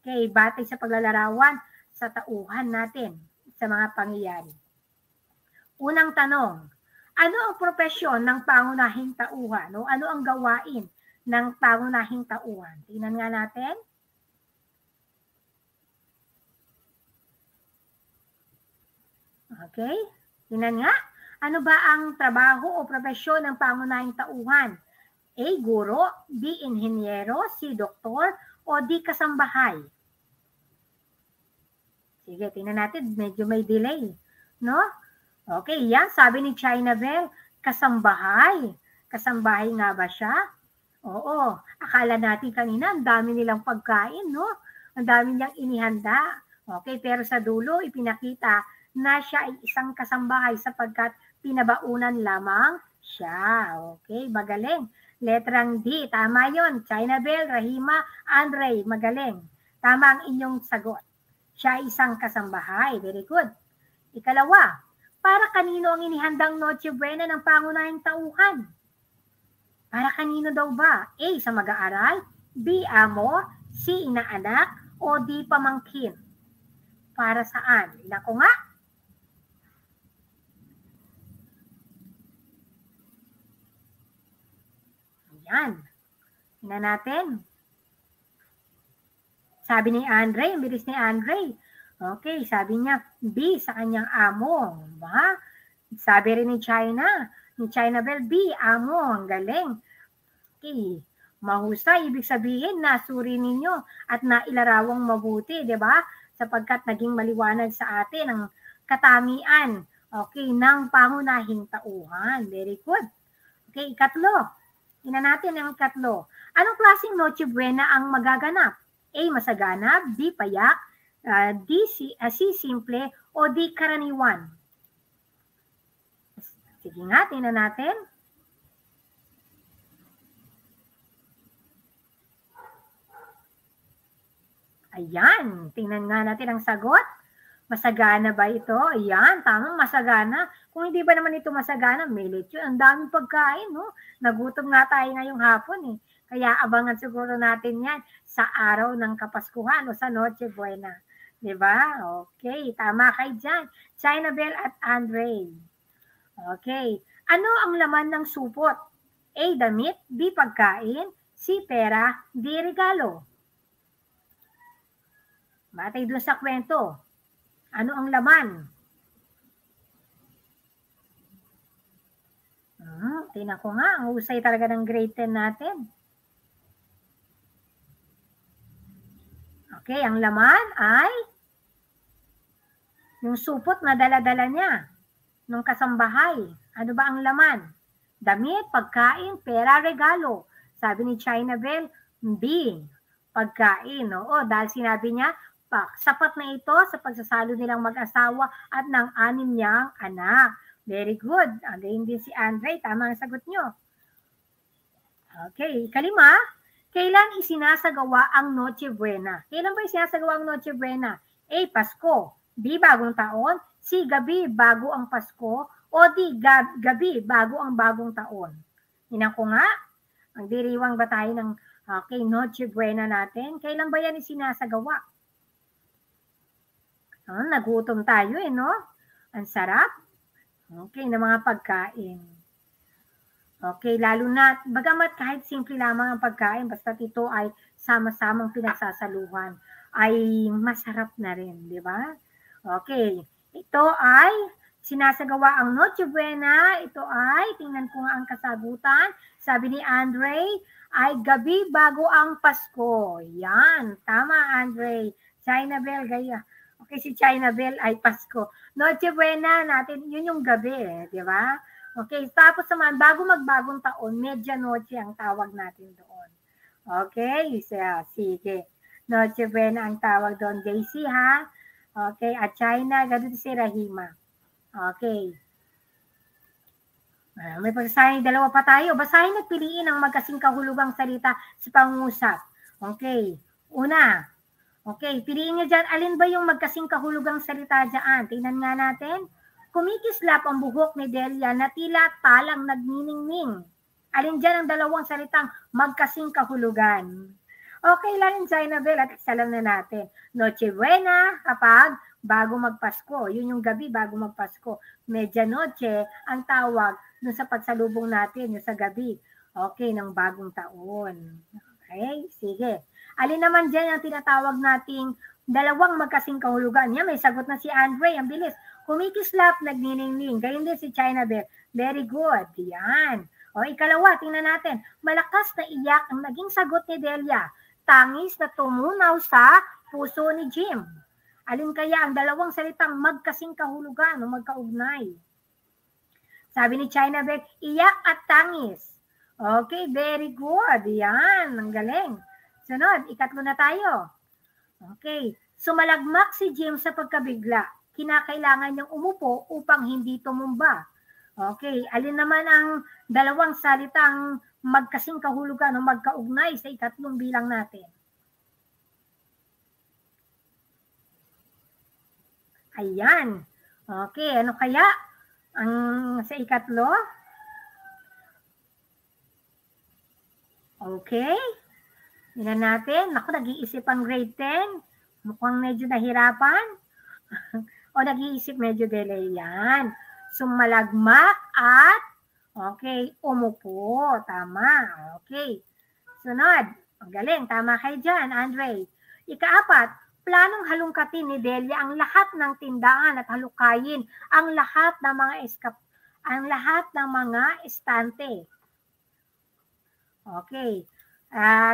Okay, batay sa paglalarawan sa tauhan natin sa mga pangyayari. Unang tanong, ano ang propesyon ng pangunahing tauhan? O ano ang gawain ng pangunahing tauhan? Tingnan nga natin. Okay, tingnan nga. Ano ba ang trabaho o propesyon ng pangunahing tauhan? A. Guro, B. Inhinyero, C. Doktor, o D. Kasambahay? Sige, tingnan natin. Medyo may delay. No? Okay, yan. Sabi ni China Bell, kasambahay. Kasambahay nga ba siya? Oo. Akala natin kanina, ang dami nilang pagkain, no? Ang dami niyang inihanda. Okay, pero sa dulo, ipinakita na siya ay isang kasambahay sapagkat pinabaunan lamang siya. Okay, magaling. Letrang D, tama yon. China Bell, Rahima, Andre, magaling. Tama ang inyong sagot. Siya ay isang kasambahay. Very good. Ikalawa, para kanino ang inihandang Noche Buena ng pangunahing tauhan? Para kanino daw ba? A. Sa mag-aaral, B. Amo, C. Inaanak, o D. Pamangkin? Para saan? Ilan ko nga? Ayan. Tingnan natin. Sabi ni Andre, ang bilis ni Andre. Okay, sabi niya, B sa kanyang amo. Ba? Sabi rin ni China Bell, B, amo, ang galing. Okay, mahusay, ibig sabihin, nasuri ninyo at nailarawang mabuti, di ba? Sapagkat naging maliwanag sa atin ang katamian, okay, ng pangunahing tauhan. Very good. Okay, ikatlo. Tingnan natin ang ikatlo. Anong klaseng Noche Buena ang magaganap? A. Masagana, B. Payak, C. Simple, o D. Karaniwan? Sige nga, tingnan natin. Ayan, tingnan nga natin ang sagot. Masagana ba ito? Ayan, tamang masagana. Kung hindi ba naman ito masagana, may lechon. Ang daming pagkain, no? Nagutom nga tayo ngayong hapon, eh. Kaya abangan siguro natin yan sa araw ng Kapaskuhan o sa Noche Buena. Diba? Okay, tama kayo dyan. China Bell at Andre. Okay. Ano ang laman ng supot? A. Damit, B. Pagkain, C. Pera, D. Regalo? Batay doon sa kwento. Ano ang laman? Tingnan ko nga, ang husay talaga ng grade 10 natin. Okay, ang laman ay yung supot na dala-dala niya nung kasambahay. Ano ba ang laman? Damit, pagkain, pera, regalo. Sabi ni China Bell, B, pagkain. Oo, dahil sinabi niya, sapat na ito sa pagsasalo nilang mag-asawa at ng 6 niyang anak. Very good. Again din si Andre, tama ang sagot niyo. Okay, kalima, Kailan isinasagawa ang Noche Buena? Kailan ba isinasagawa ang Noche Buena? A. Pasko. B. Bagong taon. C. Gabi bago ang Pasko. O D. Gabi bago ang bagong taon. Tingnan ko nga. Ang diriwang ba tayo ng Noche Buena natin? Kailan ba yan isinasagawa? Nagutom tayo no? Ang sarap. Okay, na mga pagkain. Okay, lalo na, bagamat kahit simple lamang ang pagkain, basta ito ay sama-samang pinagsasaluhan, ay masarap na rin, di ba? Okay, ito ay sinasagawa ang Noche Buena, ito ay, tingnan ko nga ang kasagutan, sabi ni Andre, ay gabi bago ang Pasko. Yan, tama Andre. China Bell, gaya. Okay, si China Bell ay Pasko. Noche Buena natin, yun yung gabi, di ba? Okay, tapos naman, bago magbagong taon, Medianoche ang tawag natin doon. Okay, sige. Noche Buena ang tawag doon, JC ha? Okay, at China, ganun si Rahima. Okay. May pagsasahin, dalawa pa tayo. Basahin at piliin ang magkasing kahulugang salita sa pangungusap. Okay, una. Okay, piliin nyo dyan, alin ba yung magkasing kahulugang salita dyan? Tingnan nga natin. Kumikislap ang buhok ni Delia na tila talang nagniningning. Alin dyan ang dalawang salitang magkasing kahulugan? Okay lang yung China Bell at isa lang na natin. Noche Buena kapag bago magpasko. Yun yung gabi bago magpasko. Medianoche ang tawag dun sa pagsalubong natin, yung sa gabi. Okay, ng bagong taon. Okay, sige. Alin naman dyan ang tinatawag nating dalawang magkasing kahulugan? Yan, may sagot na si Andre. Ang bilis. Kumikislap, nagniningning. Gayun din si China Bell. Very good. Yan. O, ikalawa, tingnan natin. Malakas na iyak ang naging sagot ni Delia. Tangis na tumunaw sa puso ni Jim. Alin kaya ang dalawang salitang magkasing kahulugan o magkaugnay? Sabi ni China Bell, iyak at tangis. Okay, very good. Yan, ang galing. Sunod, ikatlo na tayo. Okay, sumalagmak si Jim sa pagkabigla. Kinakailangan niyang umupo upang hindi tumumba. Okay, alin naman ang dalawang salitang magkasing kahulugan o magkaugnay sa ikatlong bilang natin? Ayan. Okay, ano kaya ang sa ikatlo? Okay. Tingnan natin. Naku, nag-iisip ang grade 10. Mukhang medyo nahirapan. O nag-iisip medyo delay yan. Sumalagmak at okay, umupo. Tama. Okay. Sunod. Ang galing. Tama kayo dyan, Andre. Ikaapat, planong halungkatin ni Delia ang lahat ng tindahan at halukayin ang lahat ng mga estante. Okay.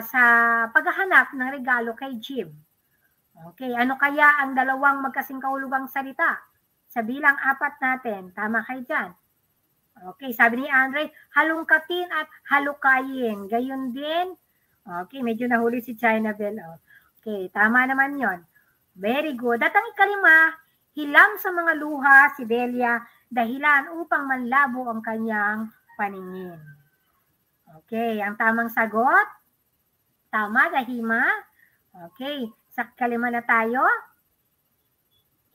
Sa paghahanap ng regalo kay Jim. Okay, ano kaya ang dalawang magkasing kahulugang salita? Sa bilang 4 natin, tama kayo dyan. Okay, sabi ni Andre, halungkatin at halukayin. Gayun din. Okay, medyo nahuli si China Bell. Okay, tama naman yon. Very good. At ang ikalima, hilam sa mga luha si Delia dahilan upang manlabo ang kanyang paningin. Okay, ang tamang sagot, tama, Dahima. Okay, sa kalima na tayo.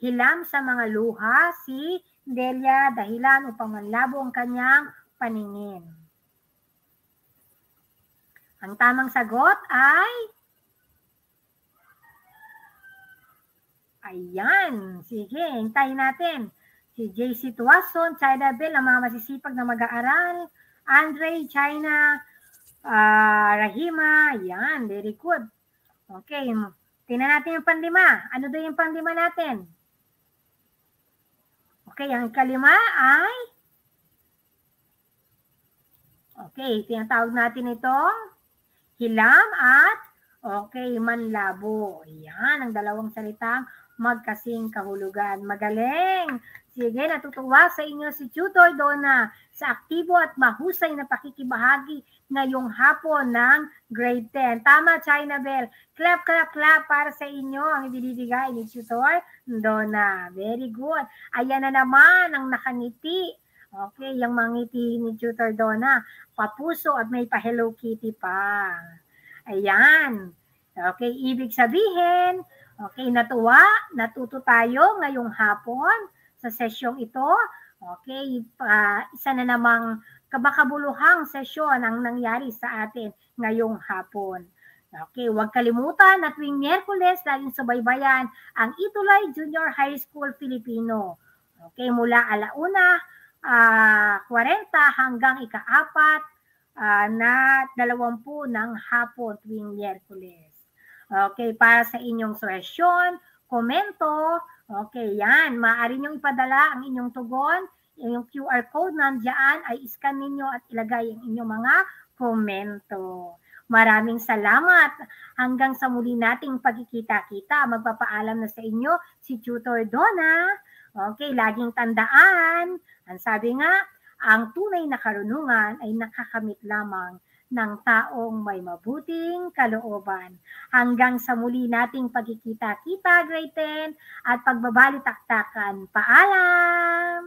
Hilam sa mga luha si Delia dahilan upang manlabo ang kanyang paningin. Ang tamang sagot ay ayan. Sige, hintayin natin. Si JC Tuason, China Bell, ang mga masisipag na mag-aaral. Andre, China, Rahima, yan, very good. Okay, tingnan natin yung panlima. Ano daw yung panlima natin? Okay, ang kalima ay okay, tinatawag natin itong hilam at okay, manlabo. Yan, ang dalawang salitang magkasing kahulugan. Magaling! Sige, natutuwa sa inyo si Tutor Donna sa aktibo at mahusay na pakikibahagi ngayong hapon ng grade 10. Tama, China Bell. Clap, clap, clap para sa inyo ang ibibigay ni Tutor Donna. Very good. Ayan na naman ang nakangiti. Okay, yung mga ngiti ni Tutor Donna. Papuso at may pa-Hello Kitty pa. Ayan. Okay, ibig sabihin, okay, natuto tayo ngayong hapon sa sesyong ito. Okay, isa na namang kabakabuluhang sesyon ang nangyari sa atin ngayong hapon. Okay, huwag kalimutan na tuwing Miyerkules, laging subaybayan ang Itulay Junior High School Filipino. Okay, mula 1:40 hanggang ika-4 na 20 ng hapon tuwing Miyerkules. Okay, para sa inyong suwesyon, komento, okay, yan. Maaari niyong ipadala ang inyong tugon. Yung QR code nandiyan ay iscan ninyo at ilagay ang inyong mga komento. Maraming salamat. Hanggang sa muli nating pagkikita-kita, magpapaalam na sa inyo si Tutor Donna. Okay, laging tandaan, ang sabi nga, ang tunay na karunungan ay nakakamit lamang ng taong may mabuting kalooban. Hanggang sa muli nating pagkikita-kita, Grade 10, at pagbabalitaktakan. Paalam!